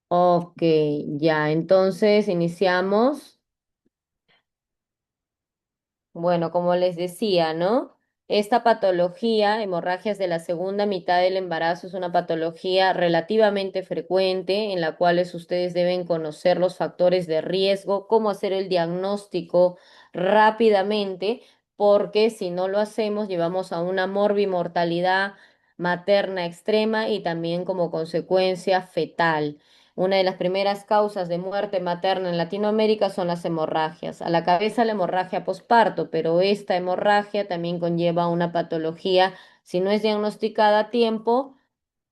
Ok, ya, entonces iniciamos. Bueno, como les decía, ¿no? Esta patología, hemorragias de la segunda mitad del embarazo, es una patología relativamente frecuente en la cual ustedes deben conocer los factores de riesgo, cómo hacer el diagnóstico rápidamente, porque si no lo hacemos, llevamos a una morbimortalidad materna extrema y también como consecuencia fetal. Una de las primeras causas de muerte materna en Latinoamérica son las hemorragias. A la cabeza la hemorragia posparto, pero esta hemorragia también conlleva una patología, si no es diagnosticada a tiempo,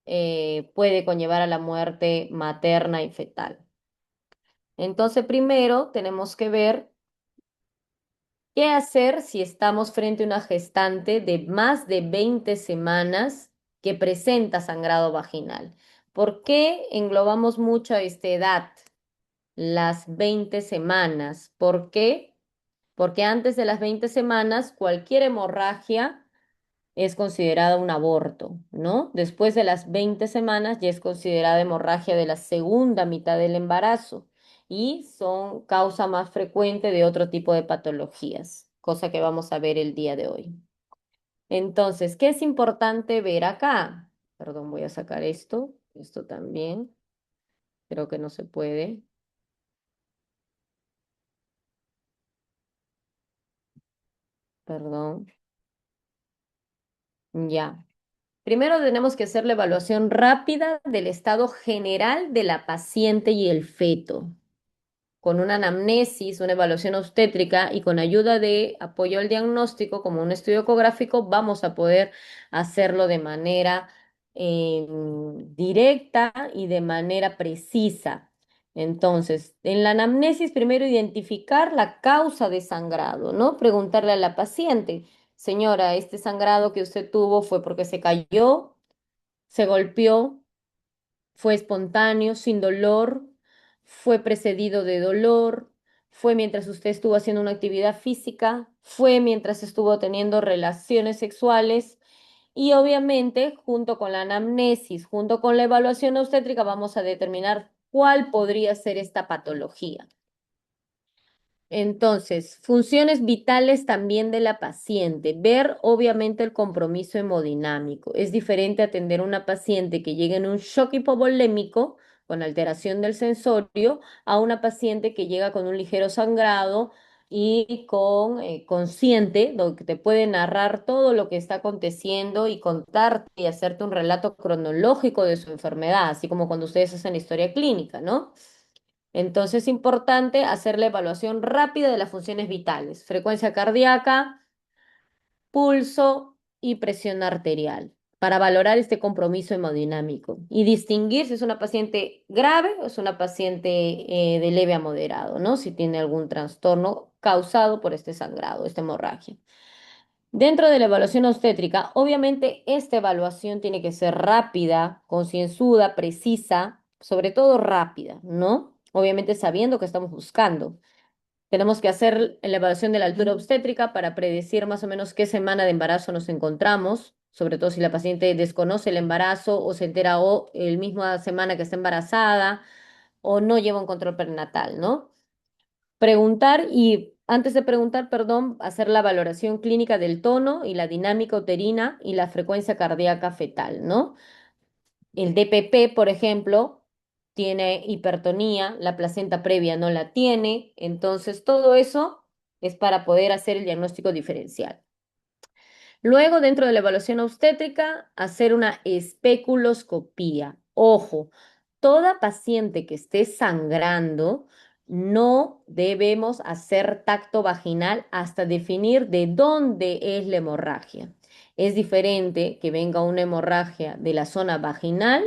puede conllevar a la muerte materna y fetal. Entonces, primero tenemos que ver qué hacer si estamos frente a una gestante de más de 20 semanas que presenta sangrado vaginal. ¿Por qué englobamos mucho a esta edad? Las 20 semanas. ¿Por qué? Porque antes de las 20 semanas, cualquier hemorragia es considerada un aborto, ¿no? Después de las 20 semanas ya es considerada hemorragia de la segunda mitad del embarazo y son causa más frecuente de otro tipo de patologías, cosa que vamos a ver el día de hoy. Entonces, ¿qué es importante ver acá? Perdón, voy a sacar esto también, creo que no se puede, perdón, ya. Primero tenemos que hacer la evaluación rápida del estado general de la paciente y el feto, con una anamnesis, una evaluación obstétrica y con ayuda de apoyo al diagnóstico, como un estudio ecográfico, vamos a poder hacerlo de manera eh, directa y de manera precisa. Entonces, en la anamnesis, primero identificar la causa de sangrado, ¿no? Preguntarle a la paciente, señora, este sangrado que usted tuvo fue porque se cayó, se golpeó, fue espontáneo, sin dolor, fue precedido de dolor, fue mientras usted estuvo haciendo una actividad física, fue mientras estuvo teniendo relaciones sexuales y obviamente junto con la anamnesis, junto con la evaluación obstétrica, vamos a determinar cuál podría ser esta patología. Entonces, funciones vitales también de la paciente. Ver obviamente el compromiso hemodinámico. Es diferente atender a una paciente que llega en un shock hipovolémico con alteración del sensorio a una paciente que llega con un ligero sangrado y con consciente, donde te puede narrar todo lo que está aconteciendo y contarte y hacerte un relato cronológico de su enfermedad, así como cuando ustedes hacen historia clínica, ¿no? Entonces es importante hacer la evaluación rápida de las funciones vitales, frecuencia cardíaca, pulso y presión arterial, para valorar este compromiso hemodinámico y distinguir si es una paciente grave o es una paciente de leve a moderado, ¿no? Si tiene algún trastorno causado por este sangrado, esta hemorragia. Dentro de la evaluación obstétrica, obviamente esta evaluación tiene que ser rápida, concienzuda, precisa, sobre todo rápida, ¿no? Obviamente sabiendo que estamos buscando. Tenemos que hacer la evaluación de la altura obstétrica para predecir más o menos qué semana de embarazo nos encontramos, sobre todo si la paciente desconoce el embarazo o se entera o el misma semana que está embarazada o no lleva un control prenatal, ¿no? Preguntar y, antes de preguntar, perdón, hacer la valoración clínica del tono y la dinámica uterina y la frecuencia cardíaca fetal, ¿no? El DPP, por ejemplo, tiene hipertonía, la placenta previa no la tiene, entonces todo eso es para poder hacer el diagnóstico diferencial. Luego, dentro de la evaluación obstétrica, hacer una especuloscopía. Ojo, toda paciente que esté sangrando, no debemos hacer tacto vaginal hasta definir de dónde es la hemorragia. Es diferente que venga una hemorragia de la zona vaginal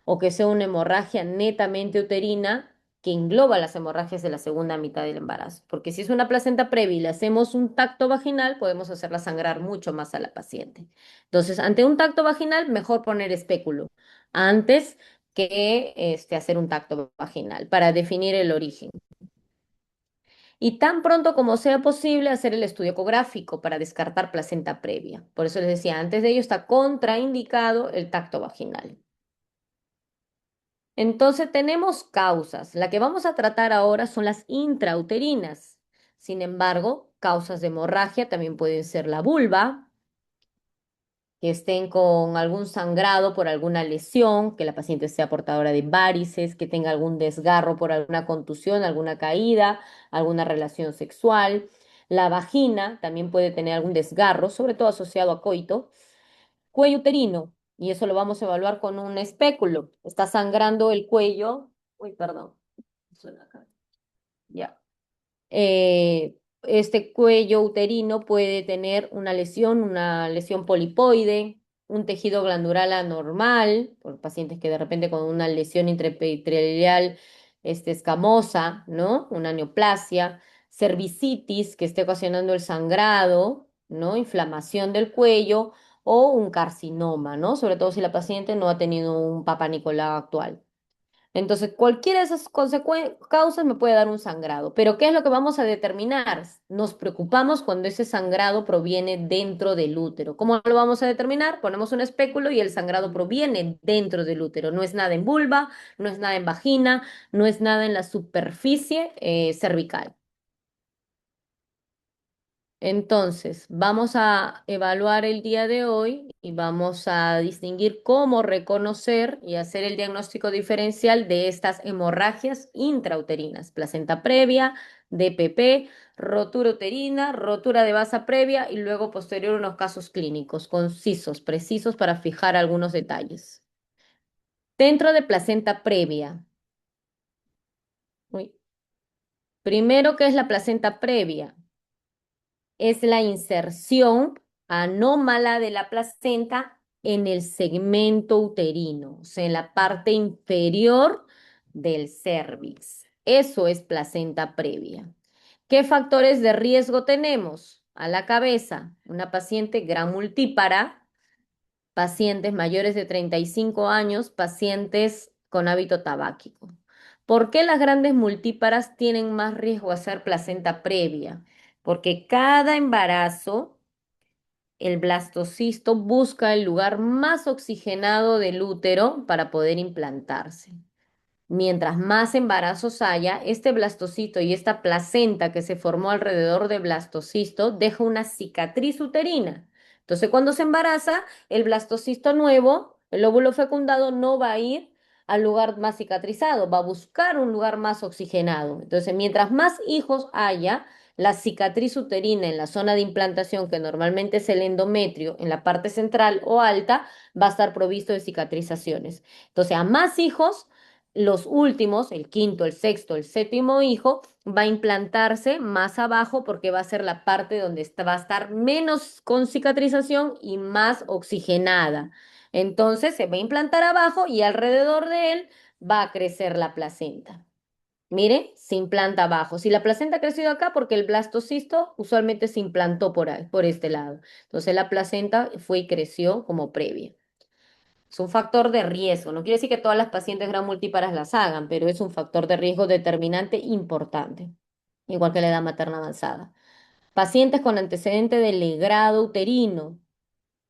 o que sea una hemorragia netamente uterina que engloba las hemorragias de la segunda mitad del embarazo. Porque si es una placenta previa y le hacemos un tacto vaginal, podemos hacerla sangrar mucho más a la paciente. Entonces, ante un tacto vaginal, mejor poner espéculo antes que hacer un tacto vaginal para definir el origen. Y tan pronto como sea posible, hacer el estudio ecográfico para descartar placenta previa. Por eso les decía, antes de ello está contraindicado el tacto vaginal. Entonces tenemos causas. La que vamos a tratar ahora son las intrauterinas. Sin embargo, causas de hemorragia también pueden ser la vulva, que estén con algún sangrado por alguna lesión, que la paciente sea portadora de varices, que tenga algún desgarro por alguna contusión, alguna caída, alguna relación sexual. La vagina también puede tener algún desgarro, sobre todo asociado a coito. Cuello uterino, y eso lo vamos a evaluar con un espéculo. Está sangrando el cuello. Uy, perdón. Suena acá. Ya. Este cuello uterino puede tener una lesión polipoide, un tejido glandular anormal, por pacientes que de repente con una lesión intraepitelial escamosa, ¿no? Una neoplasia, cervicitis que esté ocasionando el sangrado, ¿no? Inflamación del cuello o un carcinoma, ¿no? Sobre todo si la paciente no ha tenido un Papa Nicolau actual. Entonces, cualquiera de esas causas me puede dar un sangrado. Pero ¿qué es lo que vamos a determinar? Nos preocupamos cuando ese sangrado proviene dentro del útero. ¿Cómo lo vamos a determinar? Ponemos un espéculo y el sangrado proviene dentro del útero. No es nada en vulva, no es nada en vagina, no es nada en la superficie cervical. Entonces, vamos a evaluar el día de hoy y vamos a distinguir cómo reconocer y hacer el diagnóstico diferencial de estas hemorragias intrauterinas, placenta previa, DPP, rotura uterina, rotura de vasa previa y luego posterior unos casos clínicos concisos, precisos para fijar algunos detalles. Dentro de placenta previa, uy, primero, ¿qué es la placenta previa? Es la inserción anómala de la placenta en el segmento uterino, o sea, en la parte inferior del cérvix. Eso es placenta previa. ¿Qué factores de riesgo tenemos? A la cabeza, una paciente gran multípara, pacientes mayores de 35 años, pacientes con hábito tabáquico. ¿Por qué las grandes multíparas tienen más riesgo a ser placenta previa? Porque cada embarazo, el blastocisto busca el lugar más oxigenado del útero para poder implantarse. Mientras más embarazos haya, este blastocito y esta placenta que se formó alrededor del blastocisto deja una cicatriz uterina. Entonces, cuando se embaraza, el blastocisto nuevo, el óvulo fecundado, no va a ir al lugar más cicatrizado, va a buscar un lugar más oxigenado. Entonces, mientras más hijos haya, la cicatriz uterina en la zona de implantación, que normalmente es el endometrio, en la parte central o alta, va a estar provisto de cicatrizaciones. Entonces, a más hijos, los últimos, el quinto, el sexto, el séptimo hijo, va a implantarse más abajo porque va a ser la parte donde va a estar menos con cicatrización y más oxigenada. Entonces se va a implantar abajo y alrededor de él va a crecer la placenta. Mire, se implanta abajo. Si la placenta ha crecido acá, porque el blastocisto usualmente se implantó por ahí, por este lado. Entonces la placenta fue y creció como previa. Es un factor de riesgo. No quiere decir que todas las pacientes gran multíparas las hagan, pero es un factor de riesgo determinante importante, igual que la edad materna avanzada. Pacientes con antecedente de legrado uterino,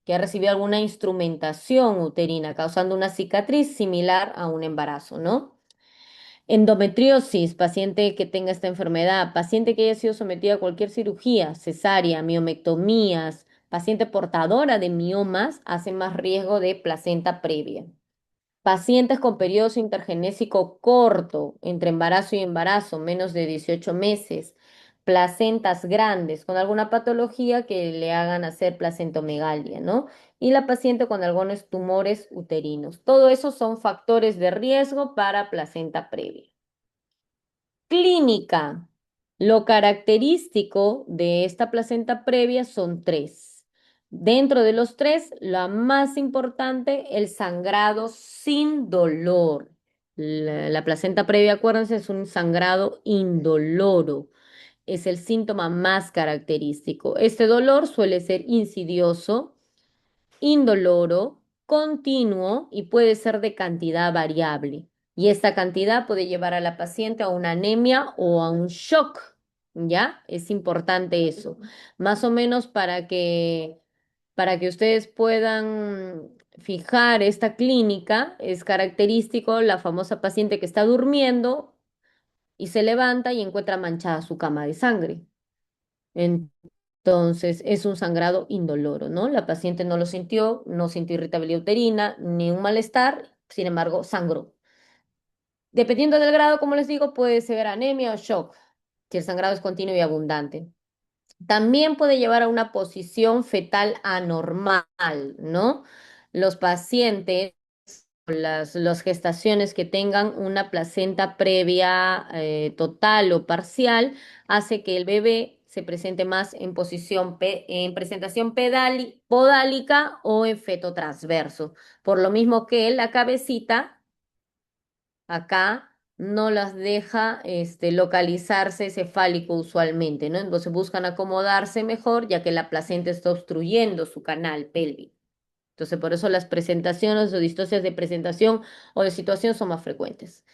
que ha recibido alguna instrumentación uterina, causando una cicatriz similar a un embarazo, ¿no? Endometriosis, paciente que tenga esta enfermedad, paciente que haya sido sometida a cualquier cirugía, cesárea, miomectomías, paciente portadora de miomas, hace más riesgo de placenta previa. Pacientes con periodo intergenésico corto, entre embarazo y embarazo, menos de 18 meses. Placentas grandes con alguna patología que le hagan hacer placentomegalia, ¿no? Y la paciente con algunos tumores uterinos. Todo eso son factores de riesgo para placenta previa. Clínica. Lo característico de esta placenta previa son tres. Dentro de los tres, la más importante, el sangrado sin dolor. La placenta previa, acuérdense, es un sangrado indoloro. Es el síntoma más característico. Este dolor suele ser insidioso, indoloro, continuo y puede ser de cantidad variable. Y esta cantidad puede llevar a la paciente a una anemia o a un shock, ¿ya? Es importante eso. Más o menos para que ustedes puedan fijar esta clínica, es característico la famosa paciente que está durmiendo y se levanta y encuentra manchada su cama de sangre. Entonces, es un sangrado indoloro, ¿no? La paciente no lo sintió, no sintió irritabilidad uterina ni un malestar, sin embargo, sangró. Dependiendo del grado, como les digo, puede ser anemia o shock, si el sangrado es continuo y abundante. También puede llevar a una posición fetal anormal, ¿no? Los pacientes, las gestaciones que tengan una placenta previa total o parcial, hace que el bebé se presente más en posición, en presentación podálica o en feto transverso. Por lo mismo que la cabecita acá no las deja localizarse cefálico usualmente, ¿no? Entonces buscan acomodarse mejor ya que la placenta está obstruyendo su canal pélvico. Entonces por eso las presentaciones o distocias de presentación o de situación son más frecuentes.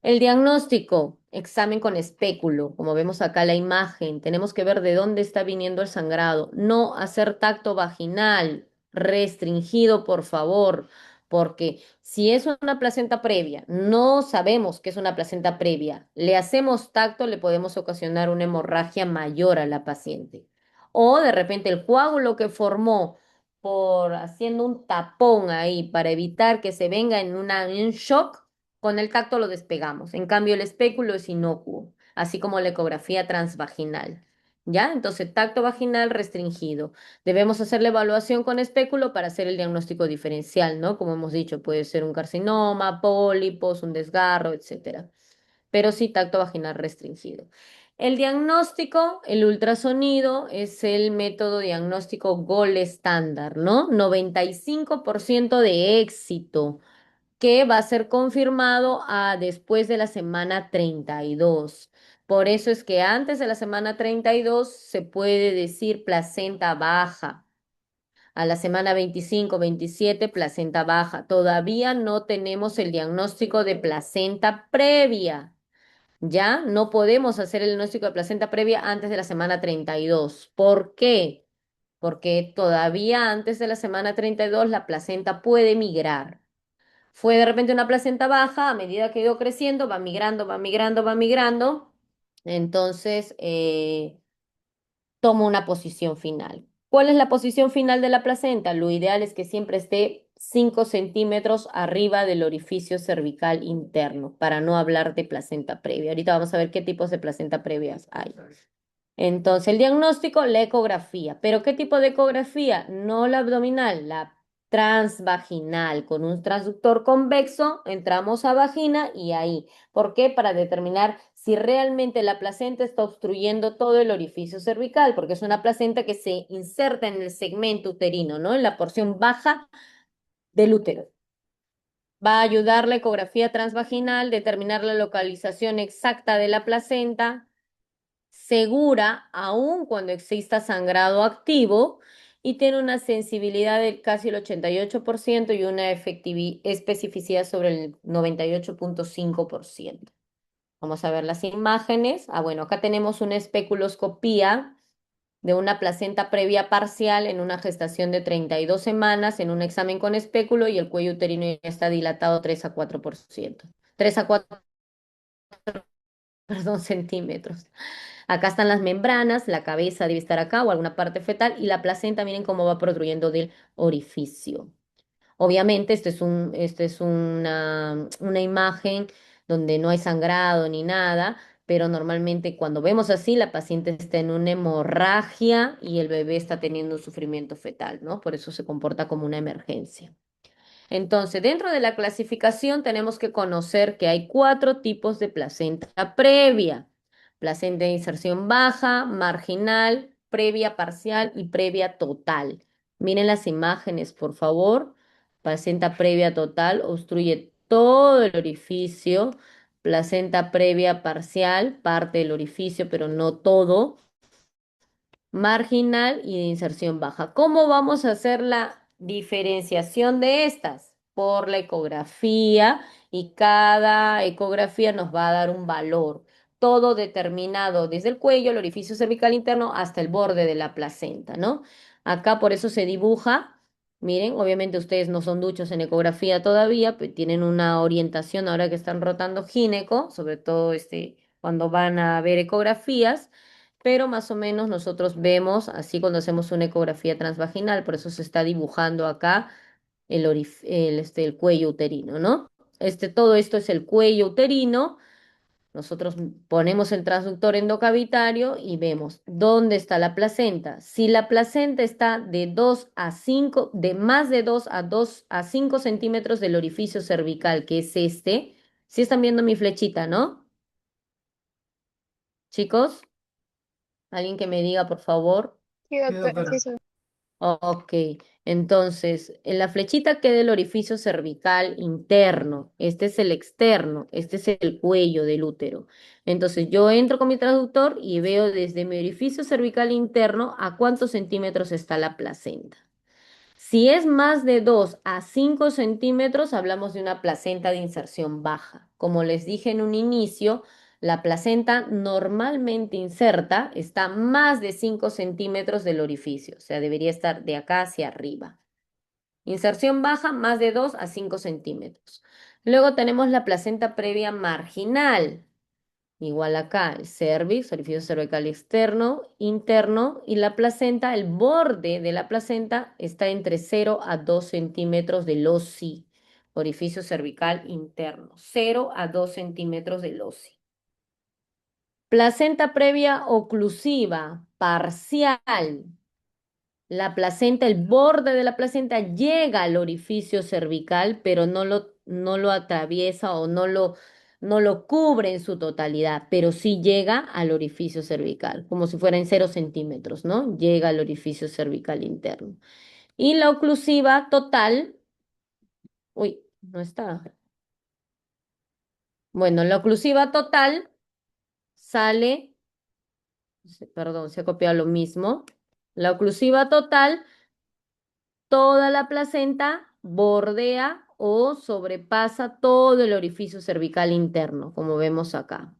El diagnóstico, examen con espéculo, como vemos acá la imagen, tenemos que ver de dónde está viniendo el sangrado, no hacer tacto vaginal, restringido, por favor, porque si es una placenta previa, no sabemos que es una placenta previa, le hacemos tacto, le podemos ocasionar una hemorragia mayor a la paciente. O de repente el coágulo que formó por haciendo un tapón ahí para evitar que se venga en un shock con el tacto lo despegamos. En cambio, el espéculo es inocuo, así como la ecografía transvaginal. ¿Ya? Entonces, tacto vaginal restringido. Debemos hacer la evaluación con espéculo para hacer el diagnóstico diferencial, ¿no? Como hemos dicho, puede ser un carcinoma, pólipos, un desgarro, etcétera. Pero sí tacto vaginal restringido. El diagnóstico, el ultrasonido, es el método diagnóstico gold estándar, ¿no? 95% de éxito que va a ser confirmado después de la semana 32. Por eso es que antes de la semana 32 se puede decir placenta baja. A la semana 25, 27, placenta baja. Todavía no tenemos el diagnóstico de placenta previa. Ya no podemos hacer el diagnóstico de placenta previa antes de la semana 32. ¿Por qué? Porque todavía antes de la semana 32 la placenta puede migrar. Fue de repente una placenta baja, a medida que ha ido creciendo, va migrando, va migrando, va migrando. Entonces, toma una posición final. ¿Cuál es la posición final de la placenta? Lo ideal es que siempre esté 5 centímetros arriba del orificio cervical interno, para no hablar de placenta previa. Ahorita vamos a ver qué tipos de placenta previas hay. Entonces, el diagnóstico, la ecografía. ¿Pero qué tipo de ecografía? No la abdominal, la transvaginal. Con un transductor convexo entramos a vagina y ahí. ¿Por qué? Para determinar si realmente la placenta está obstruyendo todo el orificio cervical, porque es una placenta que se inserta en el segmento uterino, ¿no? En la porción baja del útero. Va a ayudar la ecografía transvaginal, determinar la localización exacta de la placenta segura aun cuando exista sangrado activo y tiene una sensibilidad de casi el 88% y una especificidad sobre el 98,5%. Vamos a ver las imágenes. Bueno, acá tenemos una especuloscopía de una placenta previa parcial en una gestación de 32 semanas en un examen con espéculo y el cuello uterino ya está dilatado 3 a 4%. 3 a 4, perdón, centímetros. Acá están las membranas, la cabeza debe estar acá o alguna parte fetal y la placenta, miren cómo va protrudiendo del orificio. Obviamente, esto es una imagen donde no hay sangrado ni nada, pero normalmente cuando vemos así, la paciente está en una hemorragia y el bebé está teniendo un sufrimiento fetal, ¿no? Por eso se comporta como una emergencia. Entonces, dentro de la clasificación tenemos que conocer que hay 4 tipos de placenta previa. Placenta de inserción baja, marginal, previa parcial y previa total. Miren las imágenes, por favor. Placenta previa total obstruye todo el orificio. Placenta previa parcial, parte del orificio, pero no todo marginal y de inserción baja. ¿Cómo vamos a hacer la diferenciación de estas? Por la ecografía y cada ecografía nos va a dar un valor, todo determinado desde el cuello, el orificio cervical interno hasta el borde de la placenta, ¿no? Acá por eso se dibuja Miren, obviamente ustedes no son duchos en ecografía todavía, pero tienen una orientación ahora que están rotando gineco, sobre todo cuando van a ver ecografías, pero más o menos nosotros vemos así cuando hacemos una ecografía transvaginal, por eso se está dibujando acá el cuello uterino, ¿no? Todo esto es el cuello uterino. Nosotros ponemos el transductor endocavitario y vemos dónde está la placenta. Si la placenta está de 2 a 5, de más de 2 a 5 centímetros del orificio cervical, que es si están viendo mi flechita, ¿no? Chicos, alguien que me diga, por favor. Sí, doctora, sí, soy. Ok, entonces, en la flechita queda el orificio cervical interno, este es el externo, este es el cuello del útero. Entonces, yo entro con mi traductor y veo desde mi orificio cervical interno a cuántos centímetros está la placenta. Si es más de 2 a 5 centímetros, hablamos de una placenta de inserción baja. Como les dije en un inicio, la placenta normalmente inserta está más de 5 centímetros del orificio, o sea, debería estar de acá hacia arriba. Inserción baja, más de 2 a 5 centímetros. Luego tenemos la placenta previa marginal. Igual acá, el cervix, orificio cervical externo, interno, y la placenta, el borde de la placenta está entre 0 a 2 centímetros del OSI, orificio cervical interno, 0 a 2 centímetros del OSI. Placenta previa oclusiva, parcial. La placenta, el borde de la placenta llega al orificio cervical, pero no lo atraviesa o no lo cubre en su totalidad, pero sí llega al orificio cervical, como si fuera en 0 centímetros, ¿no? Llega al orificio cervical interno. Y la oclusiva total, uy, no está. Bueno, la oclusiva total sale, perdón, se ha copiado lo mismo. La oclusiva total, toda la placenta bordea o sobrepasa todo el orificio cervical interno, como vemos acá.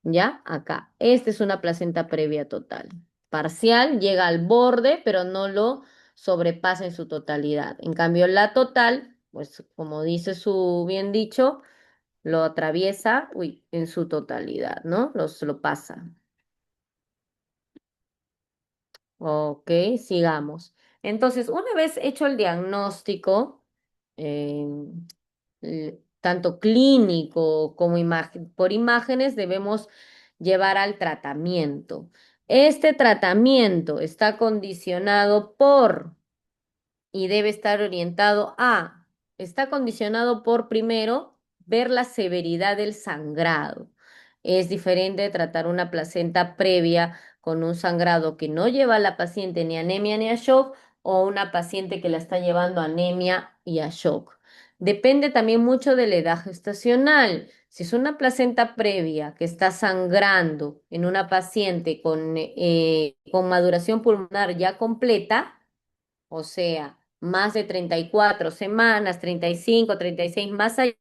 ¿Ya? Acá. Esta es una placenta previa total. Parcial, llega al borde, pero no lo sobrepasa en su totalidad. En cambio, la total, pues como dice su bien dicho, lo atraviesa, uy, en su totalidad, ¿no? Lo pasa. Ok, sigamos. Entonces, una vez hecho el diagnóstico, eh, tanto clínico como por imágenes, debemos llevar al tratamiento. Este tratamiento está condicionado por y debe estar está condicionado por primero ver la severidad del sangrado. Es diferente de tratar una placenta previa con un sangrado que no lleva a la paciente ni anemia ni a shock o una paciente que la está llevando a anemia y a shock. Depende también mucho de la edad gestacional. Si es una placenta previa que está sangrando en una paciente con maduración pulmonar ya completa, o sea, más de 34 semanas, 35, 36, más allá,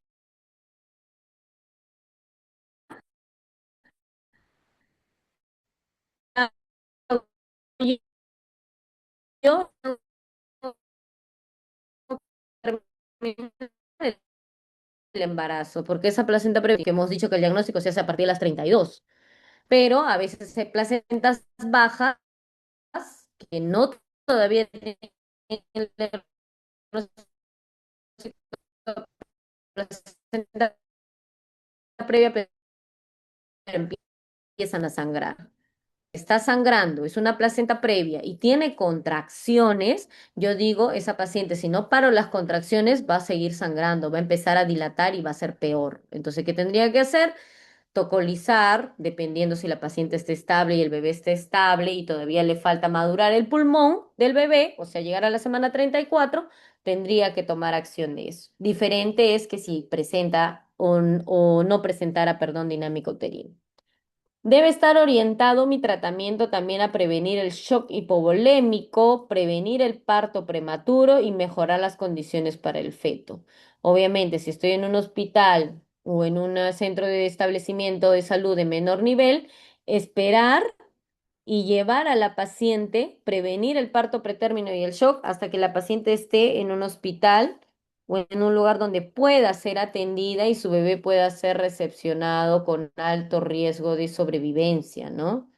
yo el embarazo, porque esa placenta previa que hemos dicho que el diagnóstico se hace a partir de las 32, pero a veces hay placentas bajas que no todavía tienen el diagnóstico de placenta previa, pero empiezan a sangrar. Está sangrando, es una placenta previa y tiene contracciones, yo digo, esa paciente, si no paro las contracciones, va a seguir sangrando, va a empezar a dilatar y va a ser peor. Entonces, ¿qué tendría que hacer? Tocolizar, dependiendo si la paciente esté estable y el bebé esté estable y todavía le falta madurar el pulmón del bebé, o sea, llegar a la semana 34, tendría que tomar acción de eso. Diferente es que si presenta o no presentara, perdón, dinámico uterino. Debe estar orientado mi tratamiento también a prevenir el shock hipovolémico, prevenir el parto prematuro y mejorar las condiciones para el feto. Obviamente, si estoy en un hospital o en un centro de establecimiento de salud de menor nivel, esperar y llevar a la paciente, prevenir el parto pretérmino y el shock hasta que la paciente esté en un hospital o en un lugar donde pueda ser atendida y su bebé pueda ser recepcionado con alto riesgo de sobrevivencia, ¿no?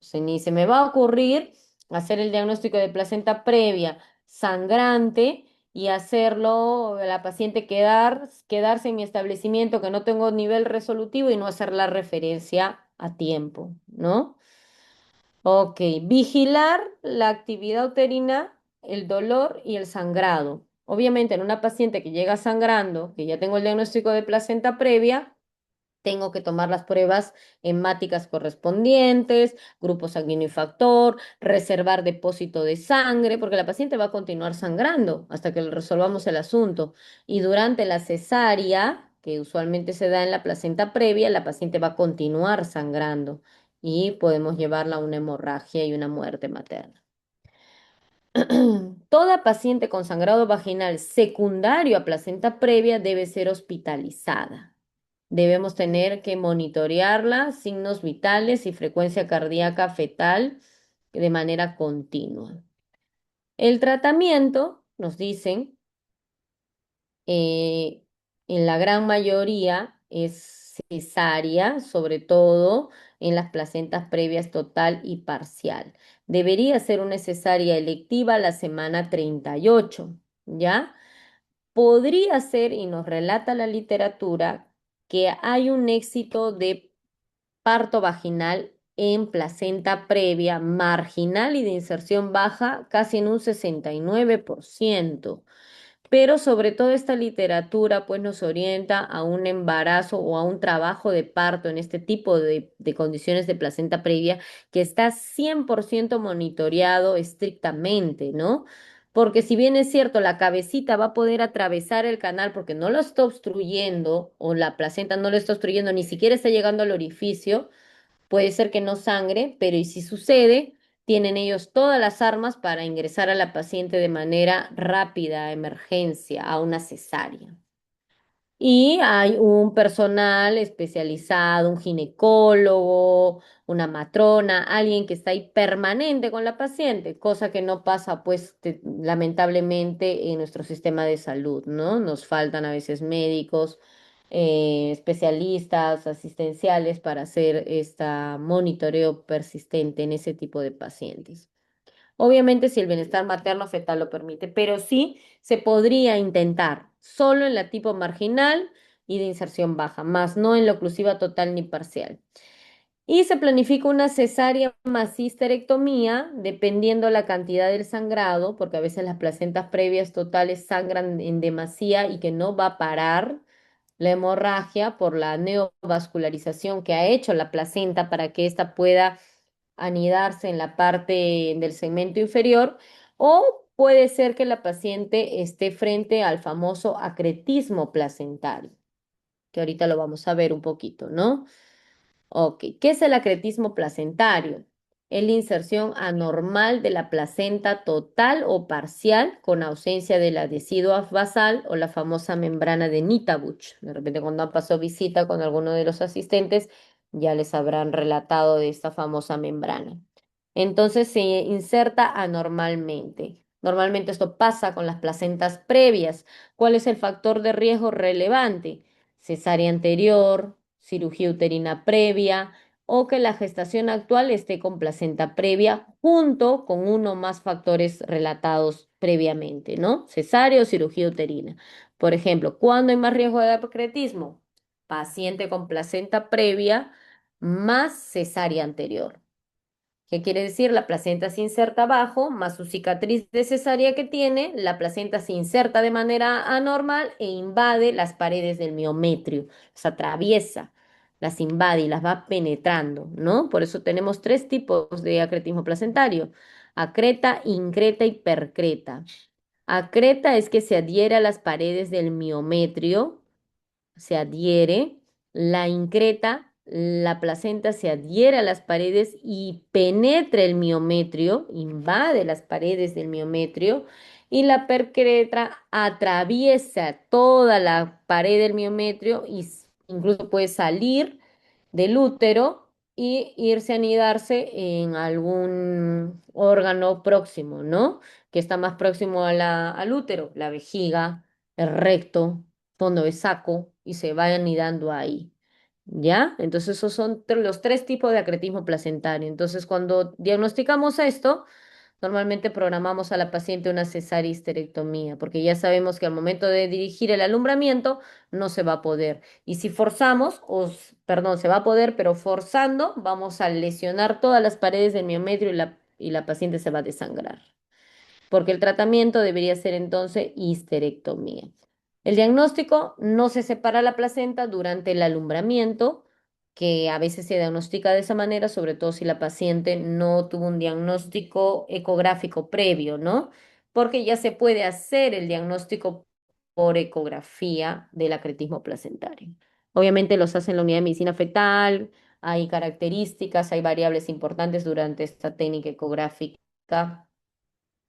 O sea, ni se me va a ocurrir hacer el diagnóstico de placenta previa sangrante y hacerlo, la paciente quedarse en mi establecimiento que no tengo nivel resolutivo y no hacer la referencia a tiempo, ¿no? Ok, vigilar la actividad uterina, el dolor y el sangrado. Obviamente, en una paciente que llega sangrando, que ya tengo el diagnóstico de placenta previa, tengo que tomar las pruebas hemáticas correspondientes, grupo sanguíneo y factor, reservar depósito de sangre, porque la paciente va a continuar sangrando hasta que le resolvamos el asunto. Y durante la cesárea, que usualmente se da en la placenta previa, la paciente va a continuar sangrando y podemos llevarla a una hemorragia y una muerte materna. Toda paciente con sangrado vaginal secundario a placenta previa debe ser hospitalizada. Debemos tener que monitorearla, signos vitales y frecuencia cardíaca fetal de manera continua. El tratamiento, nos dicen, eh, en la gran mayoría es cesárea, sobre todo en las placentas previas total y parcial. Debería ser una cesárea electiva a la semana 38, ¿ya? Podría ser, y nos relata la literatura, que hay un éxito de parto vaginal en placenta previa, marginal y de inserción baja, casi en un 69%. Pero sobre todo esta literatura pues nos orienta a un embarazo o a un trabajo de parto en este tipo de condiciones de placenta previa que está 100% monitoreado estrictamente, ¿no? Porque si bien es cierto, la cabecita va a poder atravesar el canal porque no lo está obstruyendo o la placenta no lo está obstruyendo, ni siquiera está llegando al orificio, puede ser que no sangre, pero y si sucede, tienen ellos todas las armas para ingresar a la paciente de manera rápida, emergencia, a una cesárea. Y hay un personal especializado, un ginecólogo, una matrona, alguien que está ahí permanente con la paciente, cosa que no pasa, pues, lamentablemente en nuestro sistema de salud, ¿no? Nos faltan a veces médicos, especialistas, asistenciales para hacer este monitoreo persistente en ese tipo de pacientes. Obviamente, si el bienestar materno fetal lo permite, pero sí se podría intentar solo en la tipo marginal y de inserción baja, más no en la oclusiva total ni parcial. Y se planifica una cesárea más histerectomía, dependiendo la cantidad del sangrado, porque a veces las placentas previas totales sangran en demasía y que no va a parar la hemorragia por la neovascularización que ha hecho la placenta para que ésta pueda anidarse en la parte del segmento inferior, o puede ser que la paciente esté frente al famoso acretismo placentario, que ahorita lo vamos a ver un poquito, ¿no? Ok, ¿qué es el acretismo placentario? Es la inserción anormal de la placenta total o parcial con ausencia de la decidua basal o la famosa membrana de Nitabuch. De repente cuando han pasado visita con alguno de los asistentes ya les habrán relatado de esta famosa membrana. Entonces se inserta anormalmente. Normalmente esto pasa con las placentas previas. ¿Cuál es el factor de riesgo relevante? Cesárea anterior, cirugía uterina previa o que la gestación actual esté con placenta previa junto con uno o más factores relatados previamente, ¿no? Cesárea o cirugía uterina. Por ejemplo, ¿cuándo hay más riesgo de acretismo? Paciente con placenta previa más cesárea anterior. ¿Qué quiere decir? La placenta se inserta abajo, más su cicatriz de cesárea que tiene, la placenta se inserta de manera anormal e invade las paredes del miometrio, las atraviesa, las invade y las va penetrando, ¿no? Por eso tenemos tres tipos de acretismo placentario: acreta, increta y percreta. Acreta es que se adhiere a las paredes del miometrio, se adhiere, la increta, la placenta se adhiere a las paredes y penetra el miometrio, invade las paredes del miometrio, y la percreta atraviesa toda la pared del miometrio y incluso puede salir del útero y irse a anidarse en algún órgano próximo, ¿no? Que está más próximo a al útero, la vejiga, el recto, fondo de saco, y se va anidando ahí. ¿Ya? Entonces esos son los tres tipos de acretismo placentario. Entonces cuando diagnosticamos esto, normalmente programamos a la paciente una cesárea histerectomía, porque ya sabemos que al momento de dirigir el alumbramiento no se va a poder. Y si forzamos, perdón, se va a poder, pero forzando, vamos a lesionar todas las paredes del miometrio y la paciente se va a desangrar, porque el tratamiento debería ser entonces histerectomía. El diagnóstico: no se separa la placenta durante el alumbramiento, que a veces se diagnostica de esa manera, sobre todo si la paciente no tuvo un diagnóstico ecográfico previo, ¿no? Porque ya se puede hacer el diagnóstico por ecografía del acretismo placentario. Obviamente los hace en la unidad de medicina fetal, hay características, hay variables importantes durante esta técnica ecográfica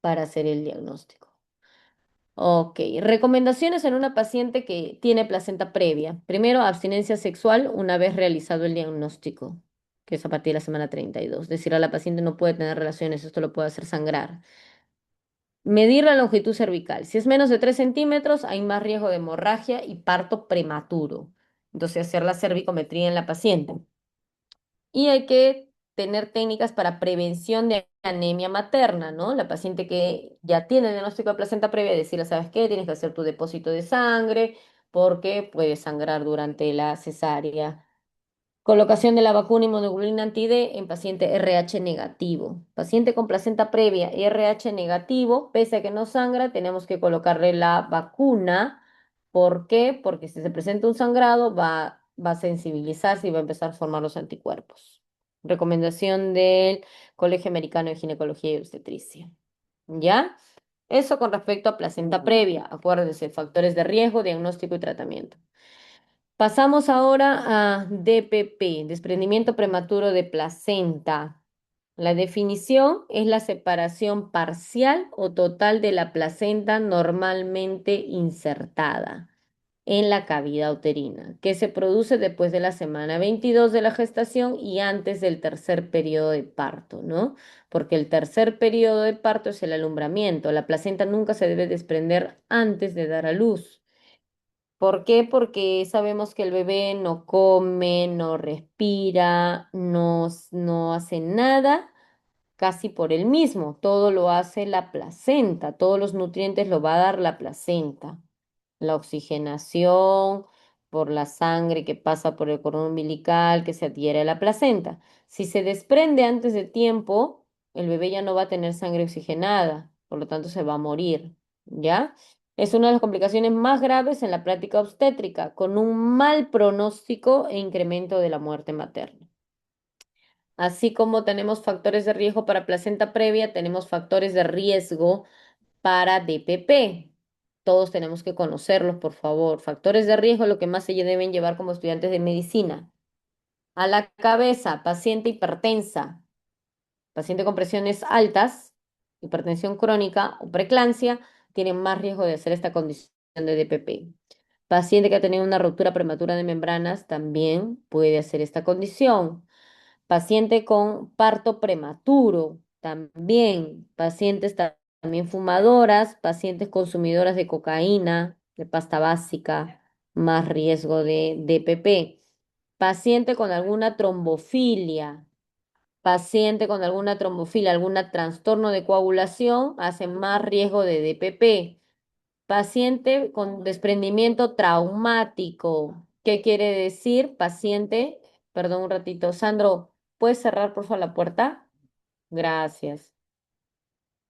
para hacer el diagnóstico. Ok, recomendaciones en una paciente que tiene placenta previa. Primero, abstinencia sexual una vez realizado el diagnóstico, que es a partir de la semana 32. Decir a la paciente no puede tener relaciones, esto lo puede hacer sangrar. Medir la longitud cervical. Si es menos de 3 centímetros, hay más riesgo de hemorragia y parto prematuro. Entonces, hacer la cervicometría en la paciente. Y hay que tener técnicas para prevención de anemia materna, ¿no? La paciente que ya tiene el diagnóstico de placenta previa, decirle, ¿sabes qué? Tienes que hacer tu depósito de sangre porque puede sangrar durante la cesárea. Colocación de la vacuna inmunoglobulina anti-D en paciente RH negativo. Paciente con placenta previa y RH negativo, pese a que no sangra, tenemos que colocarle la vacuna. ¿Por qué? Porque si se presenta un sangrado, va a sensibilizarse y va a empezar a formar los anticuerpos. Recomendación del Colegio Americano de Ginecología y Obstetricia. ¿Ya? Eso con respecto a placenta previa. Acuérdense, factores de riesgo, diagnóstico y tratamiento. Pasamos ahora a DPP, desprendimiento prematuro de placenta. La definición es la separación parcial o total de la placenta normalmente insertada en la cavidad uterina, que se produce después de la semana 22 de la gestación y antes del tercer periodo de parto, ¿no? Porque el tercer periodo de parto es el alumbramiento. La placenta nunca se debe desprender antes de dar a luz. ¿Por qué? Porque sabemos que el bebé no come, no respira, no hace nada casi por él mismo. Todo lo hace la placenta, todos los nutrientes lo va a dar la placenta. La oxigenación por la sangre que pasa por el cordón umbilical que se adhiere a la placenta. Si se desprende antes de tiempo, el bebé ya no va a tener sangre oxigenada, por lo tanto se va a morir, ¿ya? Es una de las complicaciones más graves en la práctica obstétrica, con un mal pronóstico e incremento de la muerte materna. Así como tenemos factores de riesgo para placenta previa, tenemos factores de riesgo para DPP. Todos tenemos que conocerlos, por favor. Factores de riesgo, lo que más se deben llevar como estudiantes de medicina. A la cabeza, paciente hipertensa, paciente con presiones altas, hipertensión crónica o preeclampsia, tienen más riesgo de hacer esta condición de DPP. Paciente que ha tenido una ruptura prematura de membranas también puede hacer esta condición. Paciente con parto prematuro, también. También fumadoras, pacientes consumidoras de cocaína, de pasta básica, más riesgo de DPP. Paciente con alguna trombofilia, algún trastorno de coagulación, hace más riesgo de DPP. Paciente con desprendimiento traumático. ¿Qué quiere decir? Paciente, perdón un ratito, Sandro, ¿puedes cerrar por favor la puerta? Gracias.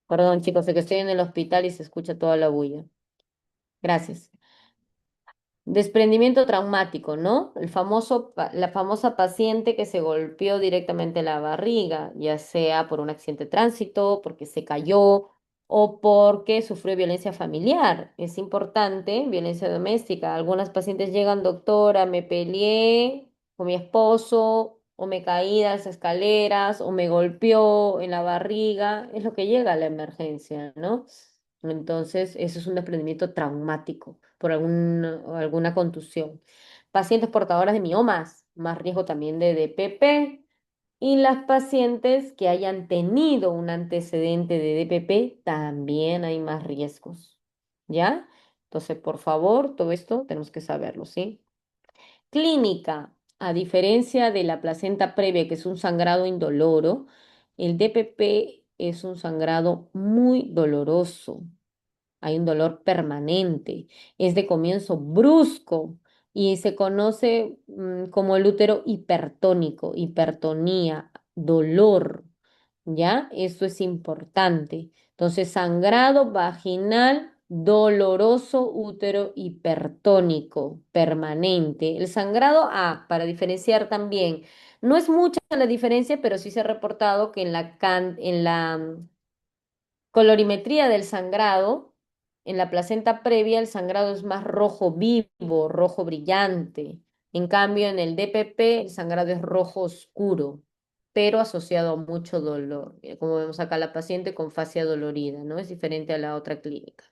Perdón, chicos, sé que estoy en el hospital y se escucha toda la bulla. Gracias. Desprendimiento traumático, ¿no? La famosa paciente que se golpeó directamente la barriga, ya sea por un accidente de tránsito, porque se cayó o porque sufrió violencia familiar. Es importante, violencia doméstica. Algunas pacientes llegan, doctora, me peleé con mi esposo, o me caí de las escaleras, o me golpeó en la barriga. Es lo que llega a la emergencia, ¿no? Entonces, eso es un desprendimiento traumático por alguna contusión. Pacientes portadoras de miomas, más riesgo también de DPP. Y las pacientes que hayan tenido un antecedente de DPP, también hay más riesgos, ¿ya? Entonces, por favor, todo esto tenemos que saberlo, ¿sí? Clínica, a diferencia de la placenta previa, que es un sangrado indoloro, el DPP es un sangrado muy doloroso. Hay un dolor permanente, es de comienzo brusco y se conoce como el útero hipertónico, hipertonía, dolor, ¿ya? Esto es importante. Entonces, sangrado vaginal doloroso, útero hipertónico, permanente. El sangrado, para diferenciar también, no es mucha la diferencia, pero sí se ha reportado que en la colorimetría del sangrado, en la placenta previa el sangrado es más rojo vivo, rojo brillante. En cambio, en el DPP el sangrado es rojo oscuro, pero asociado a mucho dolor. Como vemos acá la paciente con fascia dolorida, ¿no? Es diferente a la otra clínica.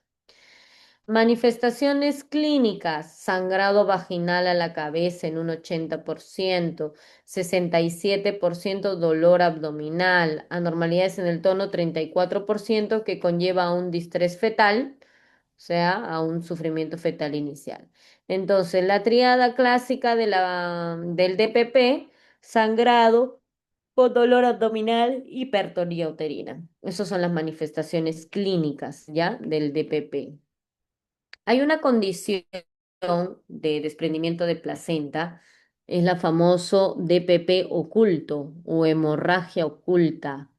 Manifestaciones clínicas, sangrado vaginal a la cabeza en un 80%, 67% dolor abdominal, anormalidades en el tono 34% que conlleva a un distrés fetal, o sea, a un sufrimiento fetal inicial. Entonces, la triada clásica del DPP, sangrado con dolor abdominal, hipertonía uterina. Esas son las manifestaciones clínicas, ¿ya? Del DPP. Hay una condición de desprendimiento de placenta, es la famoso DPP oculto o hemorragia oculta.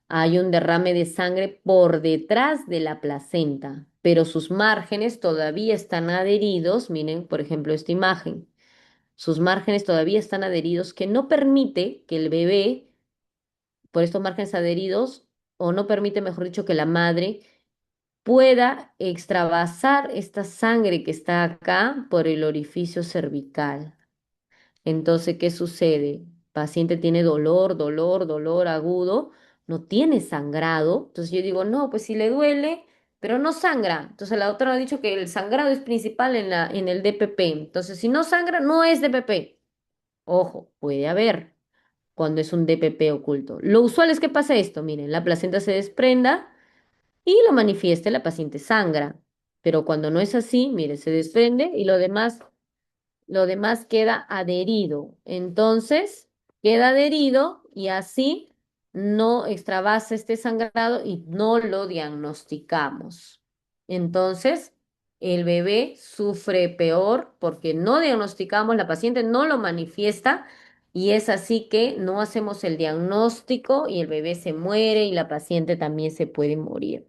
Hay un derrame de sangre por detrás de la placenta, pero sus márgenes todavía están adheridos. Miren, por ejemplo, esta imagen. Sus márgenes todavía están adheridos, que no permite que el bebé, por estos márgenes adheridos, o no permite, mejor dicho, que la madre pueda extravasar esta sangre que está acá por el orificio cervical. Entonces, ¿qué sucede? Paciente tiene dolor, dolor, dolor agudo, no tiene sangrado. Entonces yo digo, no, pues si le duele, pero no sangra. Entonces la doctora ha dicho que el sangrado es principal en el DPP. Entonces, si no sangra, no es DPP. Ojo, puede haber cuando es un DPP oculto. Lo usual es que pase esto, miren, la placenta se desprenda y lo manifieste, la paciente sangra. Pero cuando no es así, mire, se desprende y lo demás queda adherido. Entonces, queda adherido y así no extravasa este sangrado y no lo diagnosticamos. Entonces, el bebé sufre peor porque no diagnosticamos, la paciente no lo manifiesta y es así que no hacemos el diagnóstico y el bebé se muere y la paciente también se puede morir.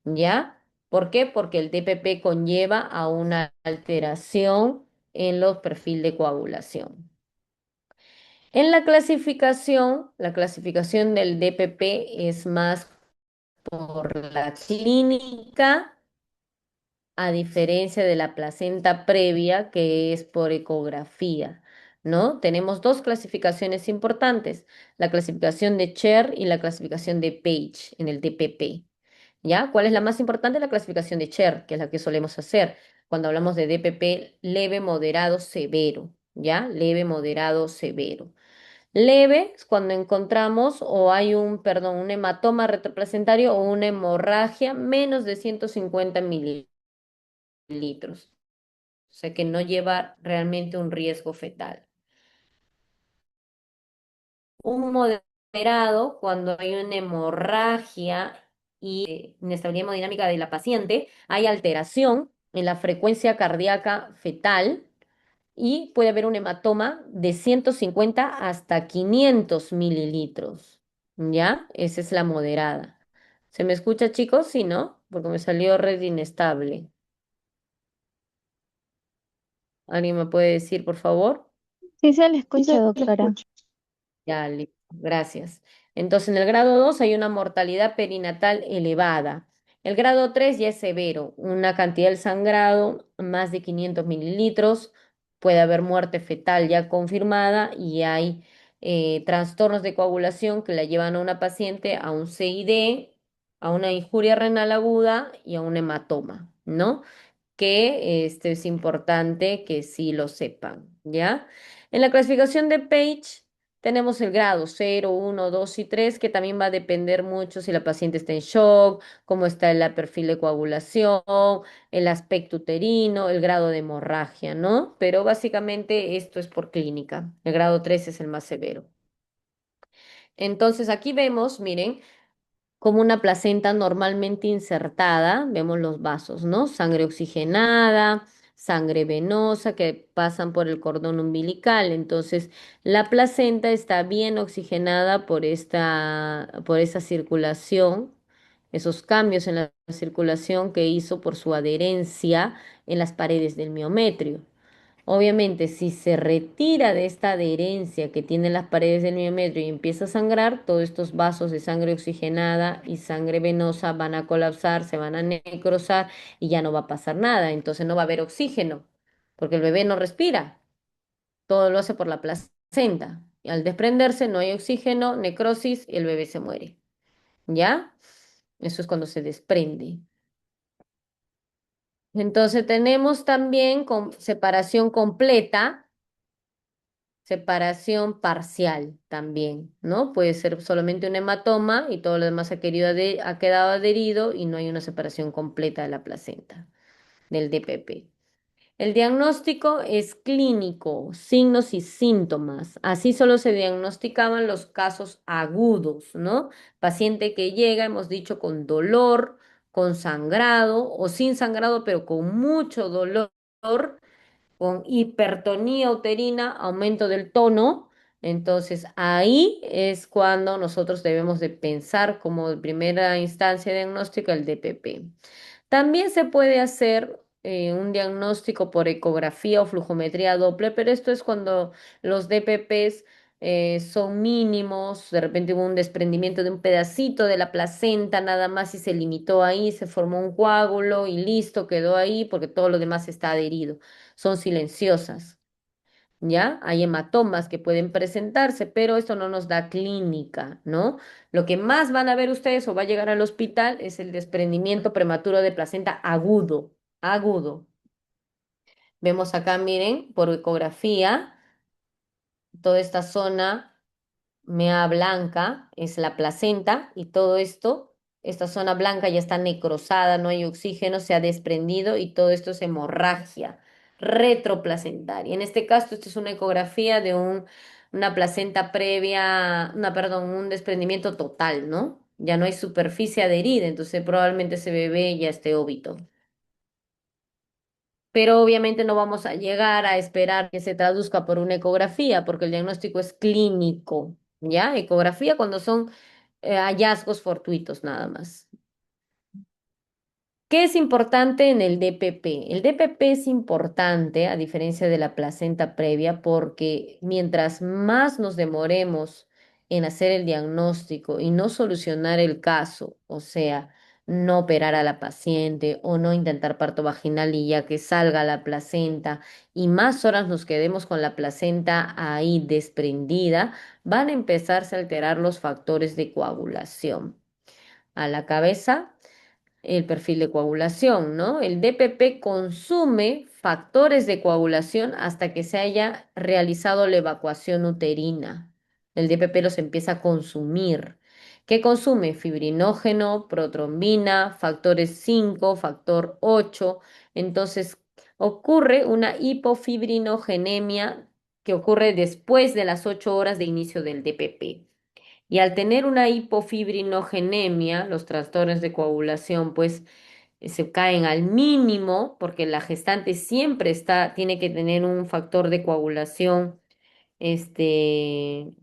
¿Ya? ¿Por qué? Porque el TPP conlleva a una alteración en los perfiles de coagulación. En la clasificación del DPP es más por la clínica, a diferencia de la placenta previa, que es por ecografía, ¿no? Tenemos dos clasificaciones importantes, la clasificación de Cher y la clasificación de Page en el DPP. ¿Ya? ¿Cuál es la más importante? La clasificación de Cher, que es la que solemos hacer cuando hablamos de DPP leve, moderado, severo, ¿ya? Leve, moderado, severo. Leve es cuando encontramos o hay un hematoma retroplacentario o una hemorragia menos de 150 mililitros, o sea que no lleva realmente un riesgo fetal. Un moderado cuando hay una hemorragia y inestabilidad hemodinámica de la paciente, hay alteración en la frecuencia cardíaca fetal y puede haber un hematoma de 150 hasta 500 mililitros. ¿Ya? Esa es la moderada. ¿Se me escucha, chicos? Sí, ¿no? Porque me salió red inestable. ¿Alguien me puede decir, por favor? Sí se le escucha, doctora. Ya, listo, gracias. Entonces, en el grado 2 hay una mortalidad perinatal elevada. El grado 3 ya es severo, una cantidad del sangrado más de 500 mililitros, puede haber muerte fetal ya confirmada y hay trastornos de coagulación que la llevan a una paciente a un CID, a una injuria renal aguda y a un hematoma, ¿no? Que es importante que sí lo sepan, ¿ya? En la clasificación de Page Tenemos el grado 0, 1, 2 y 3, que también va a depender mucho si la paciente está en shock, cómo está el perfil de coagulación, el aspecto uterino, el grado de hemorragia, ¿no? Pero básicamente esto es por clínica. El grado 3 es el más severo. Entonces aquí vemos, miren, como una placenta normalmente insertada, vemos los vasos, ¿no? Sangre oxigenada, sangre venosa que pasan por el cordón umbilical. Entonces, la placenta está bien oxigenada por esa circulación, esos cambios en la circulación que hizo por su adherencia en las paredes del miometrio. Obviamente, si se retira de esta adherencia que tienen las paredes del miometrio y empieza a sangrar, todos estos vasos de sangre oxigenada y sangre venosa van a colapsar, se van a necrosar y ya no va a pasar nada. Entonces no va a haber oxígeno, porque el bebé no respira. Todo lo hace por la placenta. Y al desprenderse no hay oxígeno, necrosis y el bebé se muere. ¿Ya? Eso es cuando se desprende. Entonces tenemos también con separación completa. Separación parcial también, ¿no? Puede ser solamente un hematoma y todo lo demás ha quedado adherido y no hay una separación completa de la placenta, del DPP. El diagnóstico es clínico, signos y síntomas. Así solo se diagnosticaban los casos agudos, ¿no? Paciente que llega, hemos dicho, con dolor, con sangrado o sin sangrado, pero con mucho dolor con hipertonía uterina, aumento del tono. Entonces ahí es cuando nosotros debemos de pensar como primera instancia diagnóstica el DPP. También se puede hacer un diagnóstico por ecografía o flujometría Doppler, pero esto es cuando los DPPs son mínimos, de repente hubo un desprendimiento de un pedacito de la placenta nada más y se limitó ahí, se formó un coágulo y listo, quedó ahí porque todo lo demás está adherido. Son silenciosas. ¿Ya? Hay hematomas que pueden presentarse, pero esto no nos da clínica, ¿no? Lo que más van a ver ustedes o va a llegar al hospital es el desprendimiento prematuro de placenta agudo, agudo. Vemos acá, miren, por ecografía, toda esta zona mea blanca es la placenta y todo esto, esta zona blanca ya está necrosada, no hay oxígeno, se ha desprendido y todo esto es hemorragia retroplacentaria. En este caso, esto es una ecografía de una placenta previa, perdón, un desprendimiento total, ¿no? Ya no hay superficie adherida, entonces probablemente ese bebé ya esté óbito, pero obviamente no vamos a llegar a esperar que se traduzca por una ecografía, porque el diagnóstico es clínico, ¿ya? Ecografía cuando son hallazgos fortuitos nada más. ¿Qué es importante en el DPP? El DPP es importante, a diferencia de la placenta previa, porque mientras más nos demoremos en hacer el diagnóstico y no solucionar el caso, o sea, no operar a la paciente o no intentar parto vaginal y ya que salga la placenta, y más horas nos quedemos con la placenta ahí desprendida, van a empezarse a alterar los factores de coagulación. A la cabeza el perfil de coagulación, ¿no? El DPP consume factores de coagulación hasta que se haya realizado la evacuación uterina. El DPP los empieza a consumir. ¿Qué consume? Fibrinógeno, protrombina, factores 5, factor 8. Entonces, ocurre una hipofibrinogenemia que ocurre después de las 8 horas de inicio del DPP. Y al tener una hipofibrinogenemia, los trastornos de coagulación, pues se caen al mínimo porque la gestante siempre tiene que tener un factor de coagulación, este,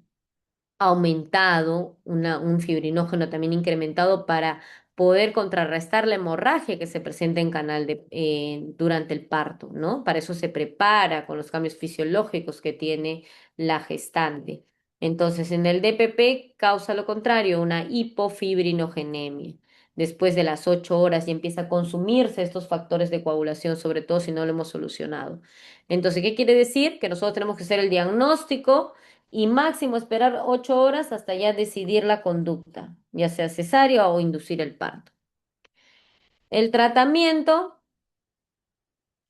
aumentado, un fibrinógeno también incrementado para poder contrarrestar la hemorragia que se presenta en durante el parto, ¿no? Para eso se prepara con los cambios fisiológicos que tiene la gestante. Entonces, en el DPP causa lo contrario, una hipofibrinogenemia. Después de las 8 horas ya empieza a consumirse estos factores de coagulación, sobre todo si no lo hemos solucionado. Entonces, ¿qué quiere decir? Que nosotros tenemos que hacer el diagnóstico y máximo esperar 8 horas hasta ya decidir la conducta, ya sea cesárea o inducir el parto. El tratamiento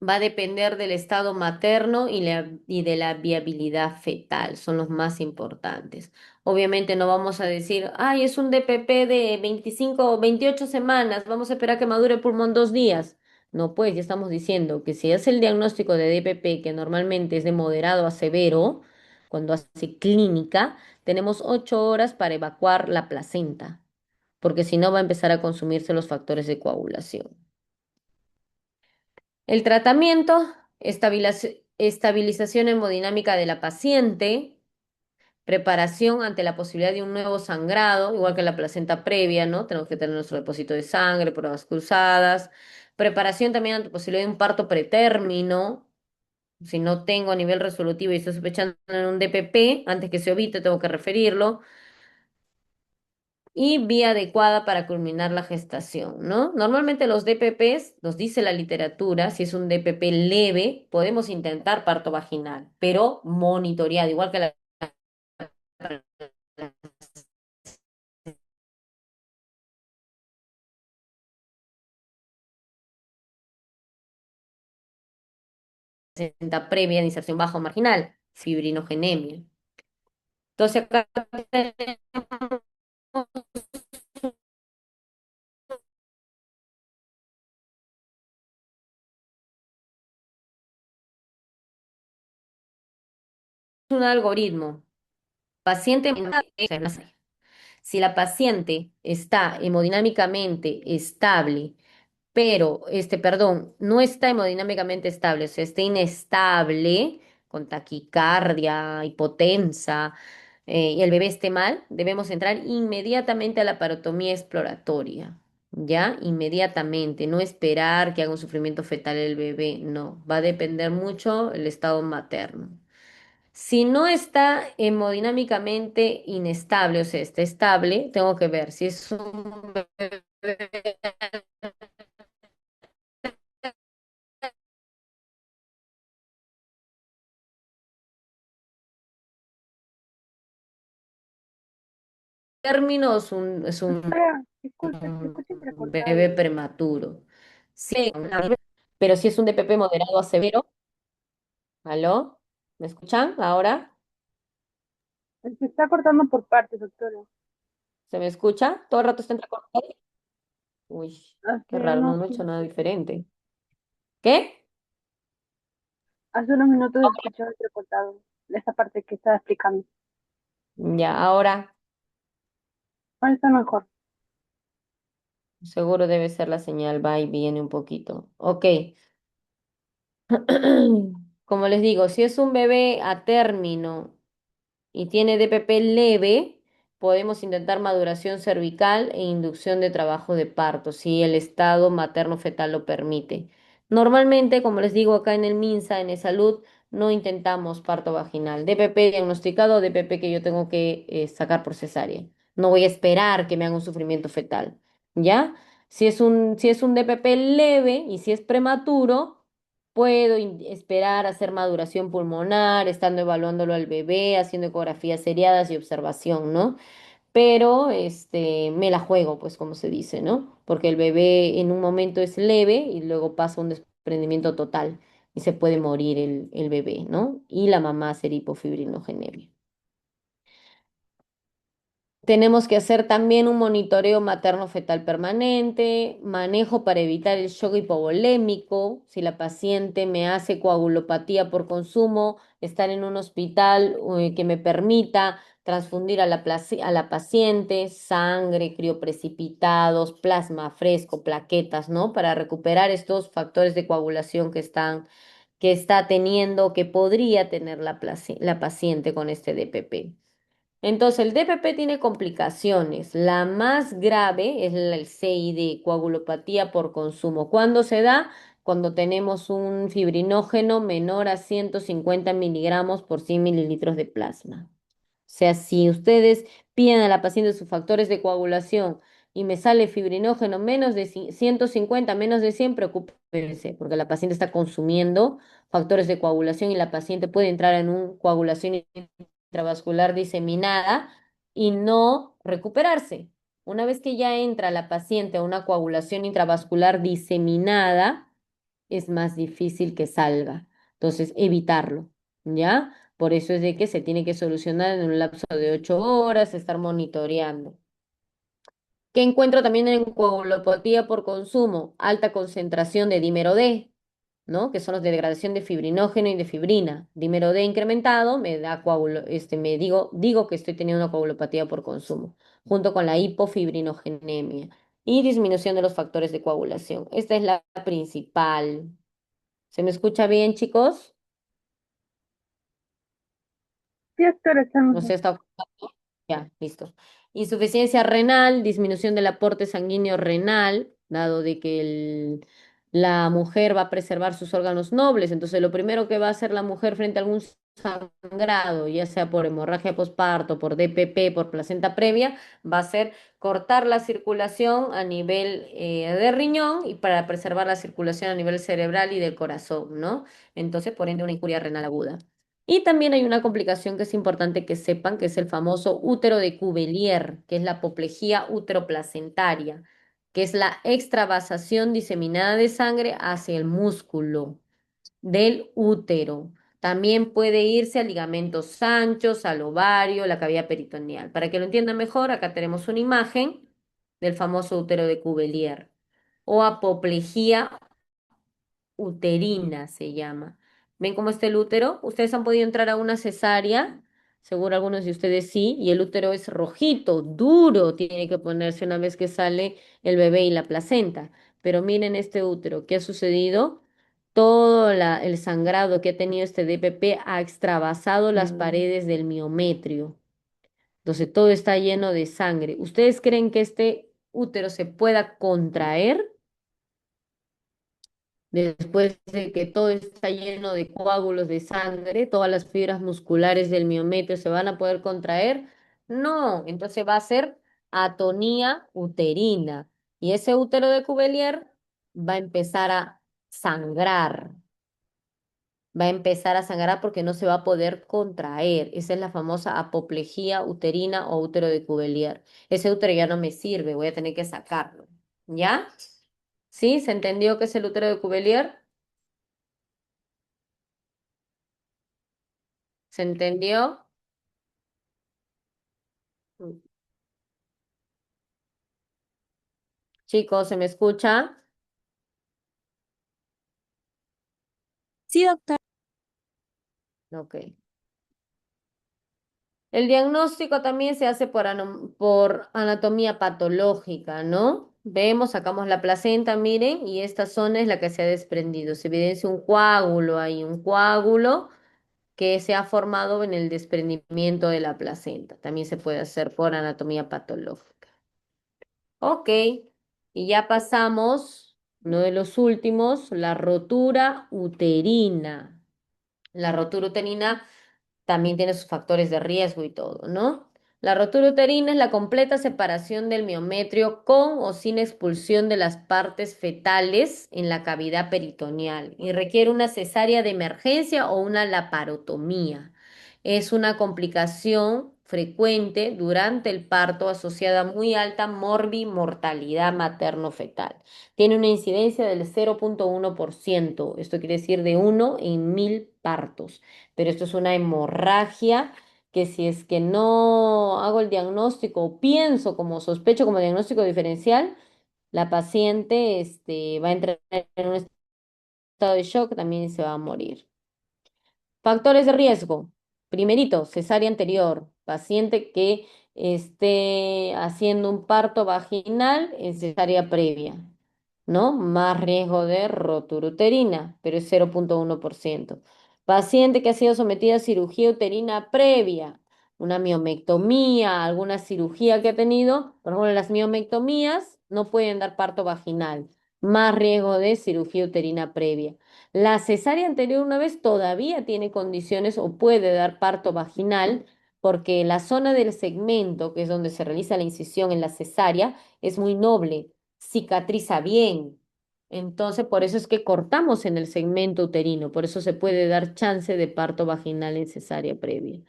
Va a depender del estado materno y de la viabilidad fetal, son los más importantes. Obviamente no vamos a decir, ay, es un DPP de 25 o 28 semanas, vamos a esperar que madure el pulmón 2 días. No, pues ya estamos diciendo que si es el diagnóstico de DPP, que normalmente es de moderado a severo, cuando hace clínica, tenemos 8 horas para evacuar la placenta, porque si no va a empezar a consumirse los factores de coagulación. El tratamiento, estabilización hemodinámica de la paciente, preparación ante la posibilidad de un nuevo sangrado, igual que la placenta previa, ¿no? Tenemos que tener nuestro depósito de sangre, pruebas cruzadas, preparación también ante la posibilidad de un parto pretérmino. Si no tengo a nivel resolutivo y estoy sospechando en un DPP, antes que se ovite, tengo que referirlo y vía adecuada para culminar la gestación, ¿no? Normalmente los DPPs, nos dice la literatura, si es un DPP leve, podemos intentar parto vaginal, pero monitoreado, igual que la placenta previa de inserción bajo marginal, fibrinogenemia. Entonces acá tenemos un algoritmo. Paciente, si la paciente está hemodinámicamente estable, pero, perdón, no está hemodinámicamente estable, o sea, está inestable, con taquicardia, hipotensa, y el bebé esté mal, debemos entrar inmediatamente a la parotomía exploratoria, ¿ya? Inmediatamente, no esperar que haga un sufrimiento fetal el bebé, no, va a depender mucho el estado materno. Si no está hemodinámicamente inestable, o sea, está estable, tengo que ver si es un bebé término, es Doctora, disculpe, se un escucha bebé entrecortado. prematuro. Sí, pero si es un DPP moderado a severo, ¿aló? ¿Me escuchan ahora? Se está cortando por partes, doctora. ¿Se me escucha? ¿Todo el rato está entrecortado? Uy, Hace qué raro, no, unos, no he hecho nada diferente. ¿Qué? hace unos minutos escuchaba entrecortado esa parte que estaba explicando. Ya, ahora Ahora está mejor. seguro debe ser la señal, va y viene un poquito. Ok. Como les digo, si es un bebé a término y tiene DPP leve, podemos intentar maduración cervical e inducción de trabajo de parto, si el estado materno-fetal lo permite. Normalmente, como les digo acá en el MINSA, en salud, no intentamos parto vaginal. DPP diagnosticado, DPP que yo tengo que sacar por cesárea. No voy a esperar que me haga un sufrimiento fetal, ¿ya? Si es un DPP leve y si es prematuro, puedo esperar a hacer maduración pulmonar, estando evaluándolo al bebé, haciendo ecografías seriadas y observación, ¿no? Pero me la juego, pues como se dice, ¿no? Porque el bebé en un momento es leve y luego pasa un desprendimiento total y se puede morir el bebé, ¿no? Y la mamá hacer hipofibrinogenemia. Tenemos que hacer también un monitoreo materno-fetal permanente, manejo para evitar el shock hipovolémico. Si la paciente me hace coagulopatía por consumo, estar en un hospital que me permita transfundir a la paciente sangre, crioprecipitados, plasma fresco, plaquetas, ¿no? Para recuperar estos factores de coagulación que está teniendo, que podría tener la paciente con este DPP. Entonces, el DPP tiene complicaciones. La más grave es el CID, coagulopatía por consumo. ¿Cuándo se da? Cuando tenemos un fibrinógeno menor a 150 miligramos por 100 mililitros de plasma. O sea, si ustedes piden a la paciente sus factores de coagulación y me sale fibrinógeno menos de 150, menos de 100, preocúpense, porque la paciente está consumiendo factores de coagulación y la paciente puede entrar en una coagulación intravascular diseminada y no recuperarse. Una vez que ya entra la paciente a una coagulación intravascular diseminada, es más difícil que salga. Entonces, evitarlo, ¿ya? Por eso es de que se tiene que solucionar en un lapso de 8 horas, estar monitoreando. ¿Qué encuentro también en coagulopatía por consumo? Alta concentración de dímero D, ¿no? Que son los de degradación de fibrinógeno y de fibrina. Dímero D incrementado me da digo que estoy teniendo una coagulopatía por consumo, junto con la hipofibrinogenemia y disminución de los factores de coagulación. Esta es la principal. ¿Se me escucha bien, chicos? Sí, doctora, estamos. No sé, está. Ya, listo. Insuficiencia renal, disminución del aporte sanguíneo renal, dado de que la mujer va a preservar sus órganos nobles. Entonces, lo primero que va a hacer la mujer frente a algún sangrado, ya sea por hemorragia posparto, por DPP, por placenta previa, va a ser cortar la circulación a nivel de riñón y para preservar la circulación a nivel cerebral y del corazón, ¿no? Entonces, por ende, una injuria renal aguda. Y también hay una complicación que es importante que sepan, que es el famoso útero de Cuvelier, que es la apoplejía uteroplacentaria, que es la extravasación diseminada de sangre hacia el músculo del útero. También puede irse a ligamentos anchos, al ovario, la cavidad peritoneal. Para que lo entiendan mejor, acá tenemos una imagen del famoso útero de Cuvelier o apoplejía uterina se llama. ¿Ven cómo está el útero? Ustedes han podido entrar a una cesárea, seguro algunos de ustedes sí, y el útero es rojito, duro, tiene que ponerse una vez que sale el bebé y la placenta. Pero miren este útero, ¿qué ha sucedido? Todo el sangrado que ha tenido este DPP ha extravasado las paredes del miometrio. Entonces todo está lleno de sangre. ¿Ustedes creen que este útero se pueda contraer? Después de que todo está lleno de coágulos de sangre, todas las fibras musculares del miometrio se van a poder contraer. No, entonces va a ser atonía uterina. Y ese útero de Cuvelier va a empezar a sangrar. Va a empezar a sangrar porque no se va a poder contraer. Esa es la famosa apoplejía uterina o útero de Cuvelier. Ese útero ya no me sirve, voy a tener que sacarlo. ¿Ya? ¿Sí? ¿Se entendió qué es el útero de Cuvelier? ¿Se entendió? Chicos, ¿se me escucha? Sí, doctora. Ok. El diagnóstico también se hace por anatomía patológica, ¿no? Vemos, sacamos la placenta, miren, y esta zona es la que se ha desprendido. Se evidencia un coágulo ahí, un coágulo que se ha formado en el desprendimiento de la placenta. También se puede hacer por anatomía patológica. Ok, y ya pasamos, uno de los últimos, la rotura uterina. La rotura uterina también tiene sus factores de riesgo y todo, ¿no? La rotura uterina es la completa separación del miometrio con o sin expulsión de las partes fetales en la cavidad peritoneal y requiere una cesárea de emergencia o una laparotomía. Es una complicación frecuente durante el parto asociada a muy alta morbimortalidad materno-fetal. Tiene una incidencia del 0,1%. Esto quiere decir de 1 en 1000 partos, pero esto es una hemorragia que si es que no hago el diagnóstico o pienso como sospecho como diagnóstico diferencial, la paciente va a entrar en un estado de shock, también se va a morir. Factores de riesgo. Primerito, cesárea anterior. Paciente que esté haciendo un parto vaginal en cesárea previa, ¿no? Más riesgo de rotura uterina, pero es 0,1%. Paciente que ha sido sometida a cirugía uterina previa, una miomectomía, alguna cirugía que ha tenido, por ejemplo, las miomectomías no pueden dar parto vaginal, más riesgo de cirugía uterina previa. La cesárea anterior una vez todavía tiene condiciones o puede dar parto vaginal porque la zona del segmento, que es donde se realiza la incisión en la cesárea, es muy noble, cicatriza bien. Entonces, por eso es que cortamos en el segmento uterino, por eso se puede dar chance de parto vaginal en cesárea previa.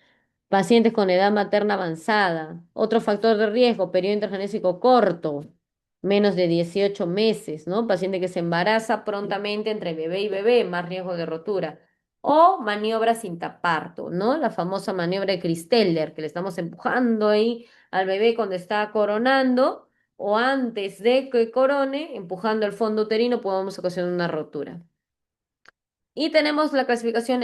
Pacientes con edad materna avanzada, otro factor de riesgo, periodo intergenésico corto, menos de 18 meses, ¿no? Paciente que se embaraza prontamente entre bebé y bebé, más riesgo de rotura. O maniobra sin taparto, ¿no? La famosa maniobra de Christeller, que le estamos empujando ahí al bebé cuando está coronando, o antes de que corone, empujando el fondo uterino, podemos ocasionar una rotura. Y tenemos la clasificación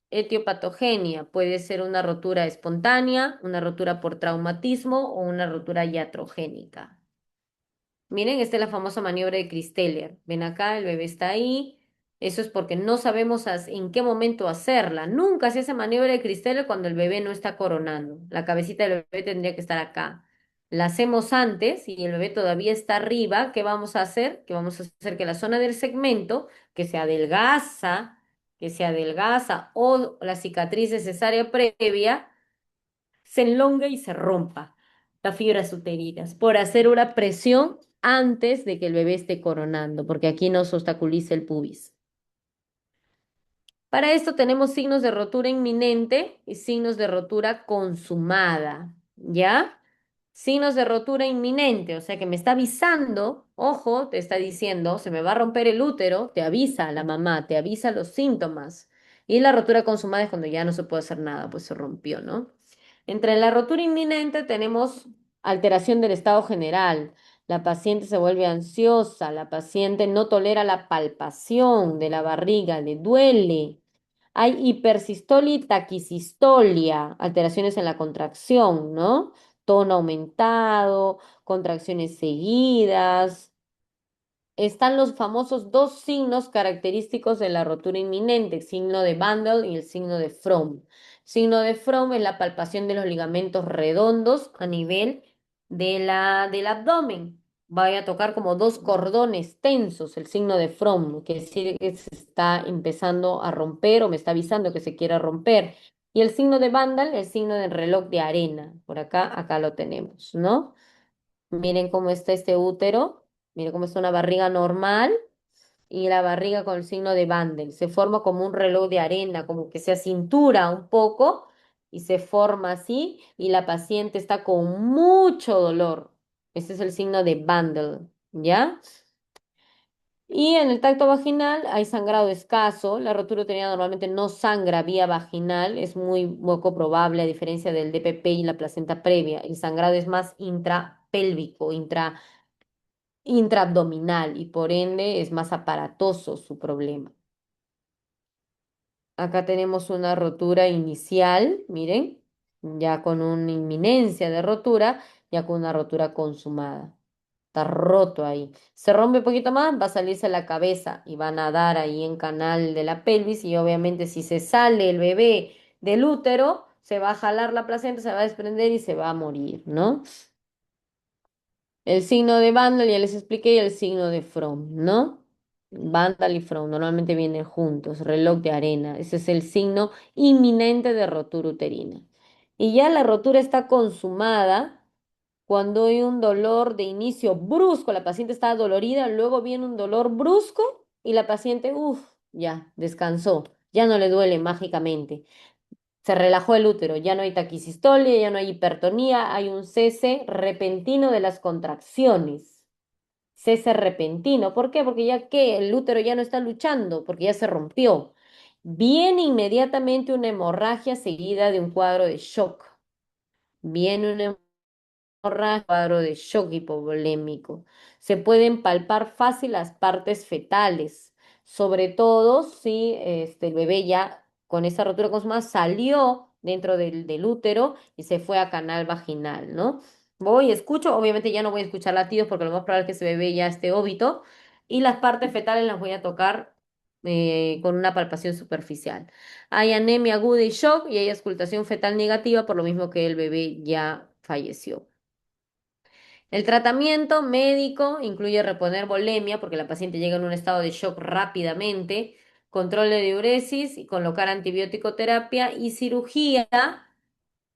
etiopatogenia. Puede ser una rotura espontánea, una rotura por traumatismo o una rotura iatrogénica. Miren, esta es la famosa maniobra de Christeller. Ven acá, el bebé está ahí. Eso es porque no sabemos en qué momento hacerla. Nunca se hace maniobra de Christeller cuando el bebé no está coronando. La cabecita del bebé tendría que estar acá. La hacemos antes y el bebé todavía está arriba. ¿Qué vamos a hacer? Que vamos a hacer que la zona del segmento, que se adelgaza o la cicatriz de cesárea previa, se enlonga y se rompa las fibras uterinas por hacer una presión antes de que el bebé esté coronando, porque aquí no se obstaculiza el pubis. Para esto tenemos signos de rotura inminente y signos de rotura consumada, ¿ya? Signos de rotura inminente, o sea que me está avisando, ojo, te está diciendo, se me va a romper el útero, te avisa la mamá, te avisa los síntomas. Y la rotura consumada es cuando ya no se puede hacer nada, pues se rompió, ¿no? Entre la rotura inminente tenemos alteración del estado general. La paciente se vuelve ansiosa, la paciente no tolera la palpación de la barriga, le duele. Hay hipersistolia y taquisistolia, alteraciones en la contracción, ¿no? Tono aumentado, contracciones seguidas. Están los famosos dos signos característicos de la rotura inminente, el signo de Bandel y el signo de Fromm. Signo de Fromm es la palpación de los ligamentos redondos a nivel del abdomen. Vaya a tocar como dos cordones tensos, el signo de Fromm, que decir que se está empezando a romper o me está avisando que se quiere romper. Y el signo de Bandel, el signo del reloj de arena. Por acá, acá lo tenemos, ¿no? Miren cómo está este útero. Miren cómo está una barriga normal y la barriga con el signo de Bandel. Se forma como un reloj de arena, como que se acintura un poco y se forma así y la paciente está con mucho dolor. Este es el signo de Bandel, ¿ya? Y en el tacto vaginal hay sangrado escaso. La rotura uterina normalmente no sangra vía vaginal, es muy poco probable a diferencia del DPP y la placenta previa. El sangrado es más intrapélvico, intraabdominal y por ende es más aparatoso su problema. Acá tenemos una rotura inicial, miren, ya con una inminencia de rotura, ya con una rotura consumada. Está roto ahí. Se rompe un poquito más, va a salirse la cabeza y va a nadar ahí en canal de la pelvis y obviamente si se sale el bebé del útero, se va a jalar la placenta, se va a desprender y se va a morir, ¿no? El signo de Vandal ya les expliqué y el signo de From, ¿no? Vandal y From normalmente vienen juntos, reloj de arena. Ese es el signo inminente de rotura uterina. Y ya la rotura está consumada cuando hay un dolor de inicio brusco, la paciente está dolorida, luego viene un dolor brusco y la paciente, uff, ya, descansó, ya no le duele mágicamente. Se relajó el útero, ya no hay taquicistolia, ya no hay hipertonía, hay un cese repentino de las contracciones. Cese repentino. ¿Por qué? Porque ya que el útero ya no está luchando, porque ya se rompió. Viene inmediatamente una hemorragia seguida de un cuadro de shock. Viene una cuadro de shock hipovolémico. Se pueden palpar fácil las partes fetales, sobre todo si el bebé ya con esa rotura consumada salió dentro del útero y se fue a canal vaginal, ¿no? Voy, escucho, obviamente ya no voy a escuchar latidos porque lo más probable es que ese bebé ya esté óbito y las partes fetales las voy a tocar con una palpación superficial. Hay anemia aguda y shock y hay auscultación fetal negativa por lo mismo que el bebé ya falleció. El tratamiento médico incluye reponer volemia porque la paciente llega en un estado de shock rápidamente, control de diuresis y colocar antibiótico terapia y cirugía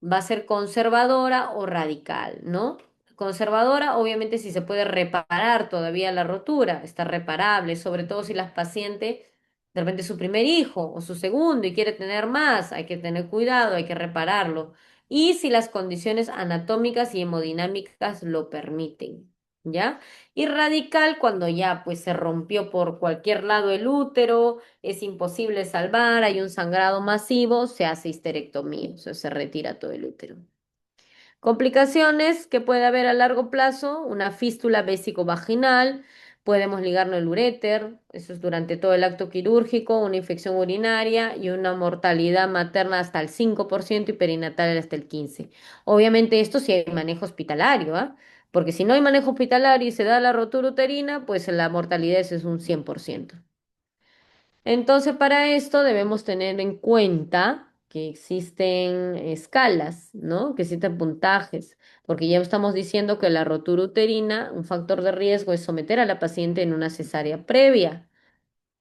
va a ser conservadora o radical, ¿no? Conservadora, obviamente, si se puede reparar todavía la rotura, está reparable, sobre todo si la paciente de repente es su primer hijo o su segundo y quiere tener más, hay que tener cuidado, hay que repararlo. Y si las condiciones anatómicas y hemodinámicas lo permiten. ¿ya? Y radical cuando ya pues se rompió por cualquier lado el útero, es imposible salvar, hay un sangrado masivo, se hace histerectomía, o sea, se retira todo el útero. Complicaciones que puede haber a largo plazo, una fístula vésico-vaginal, podemos ligarnos el uréter, eso es durante todo el acto quirúrgico, una infección urinaria y una mortalidad materna hasta el 5% y perinatal hasta el 15%. Obviamente esto sí hay manejo hospitalario, ¿ah? Porque si no hay manejo hospitalario y se da la rotura uterina, pues la mortalidad es un 100%. Entonces, para esto debemos tener en cuenta que existen escalas, ¿no? Que existen puntajes, porque ya estamos diciendo que la rotura uterina, un factor de riesgo es someter a la paciente en una cesárea previa,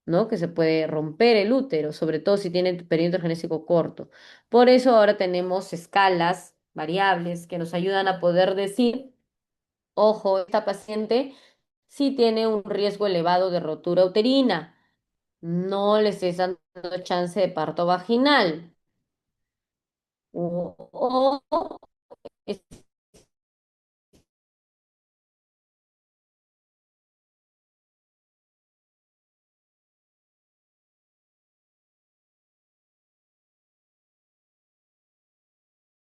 ¿no? Que se puede romper el útero, sobre todo si tiene perímetro genésico corto. Por eso ahora tenemos escalas, variables, que nos ayudan a poder decir, ojo, esta paciente sí tiene un riesgo elevado de rotura uterina, no les estés dando chance de parto vaginal. O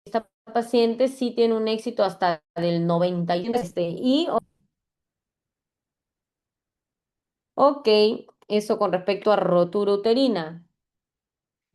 esta paciente sí tiene un éxito hasta del 91. Ok, eso con respecto a rotura uterina.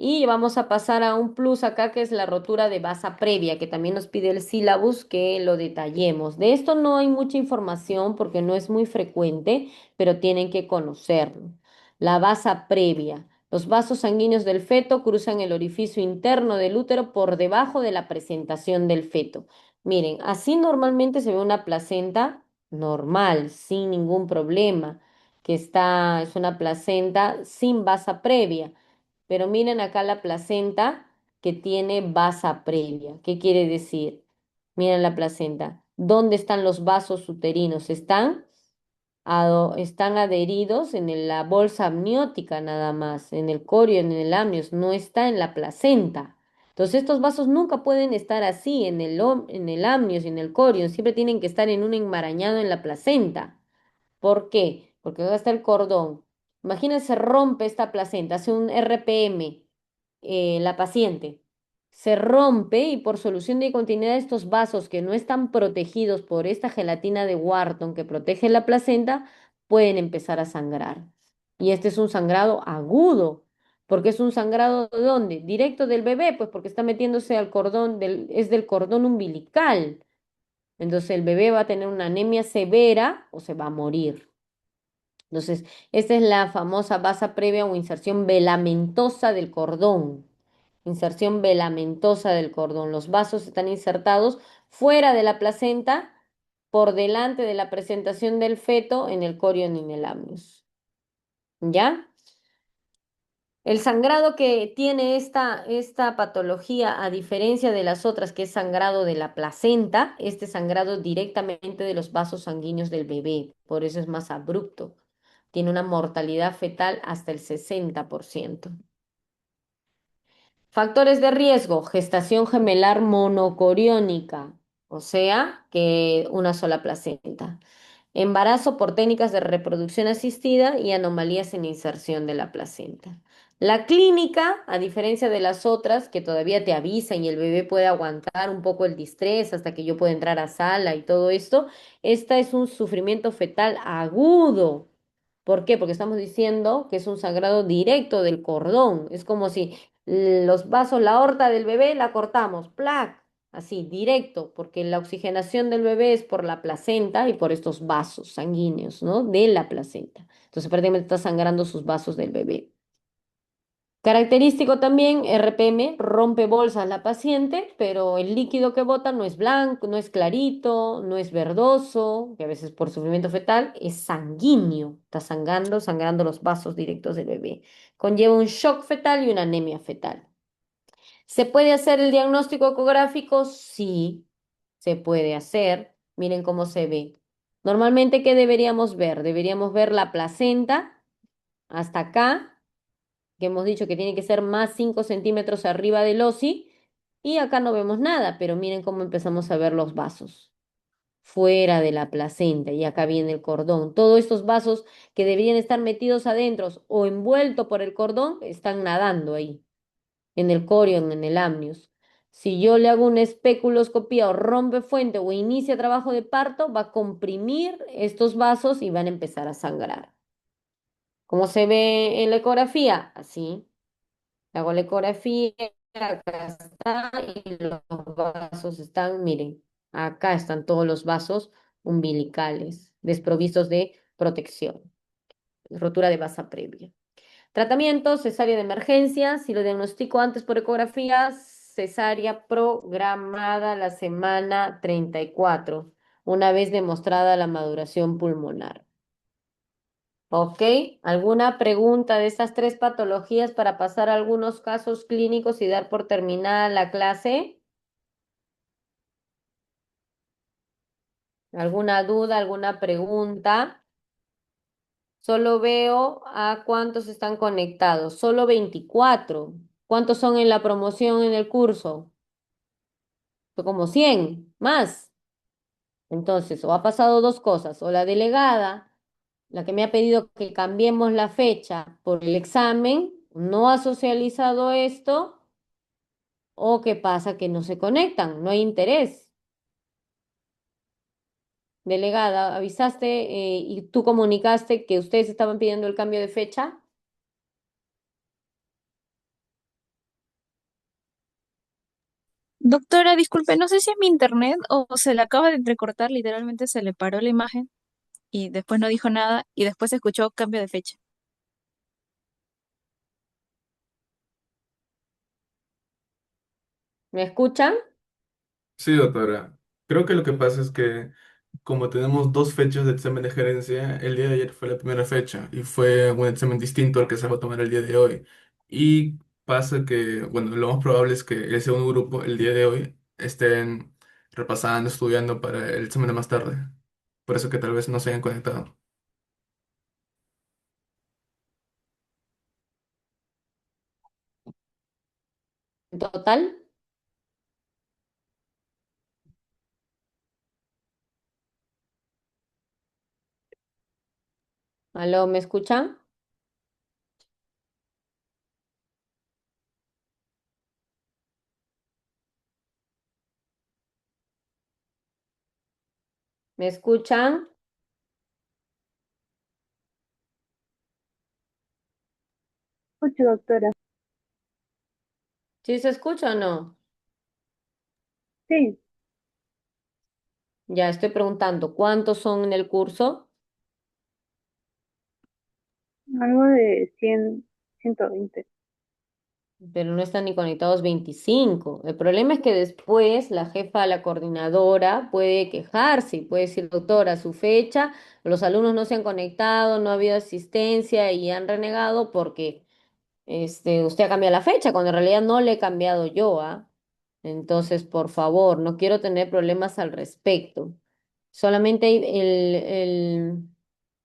Y vamos a pasar a un plus acá que es la rotura de basa previa, que también nos pide el sílabus que lo detallemos. De esto no hay mucha información porque no es muy frecuente, pero tienen que conocerlo. La basa previa. Los vasos sanguíneos del feto cruzan el orificio interno del útero por debajo de la presentación del feto. Miren, así normalmente se ve una placenta normal, sin ningún problema, es una placenta sin basa previa. Pero miren acá la placenta que tiene basa previa. ¿Qué quiere decir? Miren la placenta. ¿Dónde están los vasos uterinos? Están adheridos en la bolsa amniótica nada más, en el corio, en el amnios, no está en la placenta. Entonces estos vasos nunca pueden estar así en el amnios y en el corio, siempre tienen que estar en un enmarañado en la placenta. ¿Por qué? Porque acá está el cordón. Imagínense, rompe esta placenta, hace un RPM, la paciente. Se rompe y por solución de continuidad estos vasos que no están protegidos por esta gelatina de Wharton que protege la placenta, pueden empezar a sangrar. Y este es un sangrado agudo. ¿Porque es un sangrado de dónde? Directo del bebé, pues porque está metiéndose al cordón es del cordón umbilical. Entonces el bebé va a tener una anemia severa o se va a morir. Entonces, esta es la famosa basa previa o inserción velamentosa del cordón. Inserción velamentosa del cordón. Los vasos están insertados fuera de la placenta, por delante de la presentación del feto en el corion y en el amnios. ¿Ya? El sangrado que tiene esta patología, a diferencia de las otras, que es sangrado de la placenta, este sangrado directamente de los vasos sanguíneos del bebé, por eso es más abrupto. Tiene una mortalidad fetal hasta el 60%. Factores de riesgo, gestación gemelar monocoriónica, o sea, que una sola placenta. Embarazo por técnicas de reproducción asistida y anomalías en inserción de la placenta. La clínica, a diferencia de las otras, que todavía te avisan y el bebé puede aguantar un poco el distrés hasta que yo pueda entrar a sala y todo esto, esta es un sufrimiento fetal agudo. ¿Por qué? Porque estamos diciendo que es un sangrado directo del cordón. Es como si los vasos, la aorta del bebé la cortamos, ¡plac! Así, directo, porque la oxigenación del bebé es por la placenta y por estos vasos sanguíneos, ¿no? De la placenta. Entonces, prácticamente está sangrando sus vasos del bebé. Característico también, RPM, rompe bolsas la paciente, pero el líquido que bota no es blanco, no es clarito, no es verdoso, que a veces por sufrimiento fetal es sanguíneo, está sangrando los vasos directos del bebé. Conlleva un shock fetal y una anemia fetal. ¿Se puede hacer el diagnóstico ecográfico? Sí, se puede hacer. Miren cómo se ve. Normalmente, ¿qué deberíamos ver? Deberíamos ver la placenta hasta acá, que hemos dicho que tiene que ser más 5 centímetros arriba del OSI, y acá no vemos nada, pero miren cómo empezamos a ver los vasos. fuera de la placenta y acá viene el cordón. Todos estos vasos que deberían estar metidos adentro o envueltos por el cordón están nadando ahí, en el corion, en el amnios. Si yo le hago una especuloscopía o rompe fuente o inicia trabajo de parto, va a comprimir estos vasos y van a empezar a sangrar. ¿Cómo se ve en la ecografía? Así. Hago la ecografía, acá está, y los vasos están, miren, acá están todos los vasos umbilicales, desprovistos de protección, rotura de vasa previa. Tratamiento, cesárea de emergencia, si lo diagnostico antes por ecografía, cesárea programada la semana 34, una vez demostrada la maduración pulmonar. ¿Ok? ¿Alguna pregunta de estas tres patologías para pasar a algunos casos clínicos y dar por terminada la clase? ¿Alguna duda, alguna pregunta? Solo veo a cuántos están conectados. Solo 24. ¿Cuántos son en la promoción en el curso? Fue como 100 más. Entonces, o ha pasado dos cosas, o la delegada, la que me ha pedido que cambiemos la fecha por el examen, no ha socializado esto. ¿O qué pasa? Que no se conectan, no hay interés. Delegada, avisaste y tú comunicaste que ustedes estaban pidiendo el cambio de fecha. Doctora, disculpe, no sé si es mi internet o se le acaba de entrecortar, literalmente se le paró la imagen y después no dijo nada y después se escuchó cambio de fecha. ¿Me escuchan? Sí, doctora. Creo que lo que pasa es que como tenemos dos fechas de examen de gerencia, el día de ayer fue la primera fecha y fue un examen distinto al que se va a tomar el día de hoy. Y pasa que, bueno, lo más probable es que el segundo grupo el día de hoy estén repasando, estudiando para el examen de más tarde. Por eso que tal vez no se hayan conectado. ¿En total? ¿Aló? ¿Me escuchan? ¿Me escuchan? Escuche, doctora. ¿Sí se escucha o no? Sí, Ya estoy preguntando, ¿cuántos son en el curso? algo de 100, 120. Pero no están ni conectados 25. El problema es que después la jefa, la coordinadora, puede quejarse y puede decir, doctora, su fecha, los alumnos no se han conectado, no ha habido asistencia y han renegado porque usted ha cambiado la fecha, cuando en realidad no le he cambiado yo, ¿ah? Entonces, por favor, no quiero tener problemas al respecto. Solamente hay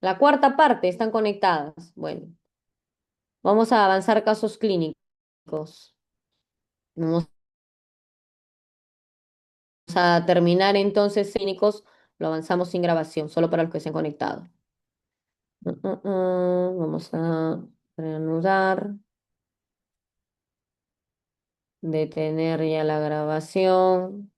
la cuarta parte están conectadas. Bueno, vamos a avanzar casos clínicos. Vamos a terminar entonces clínicos, lo avanzamos sin grabación, solo para los que se han conectado. Vamos a reanudar, detener ya la grabación.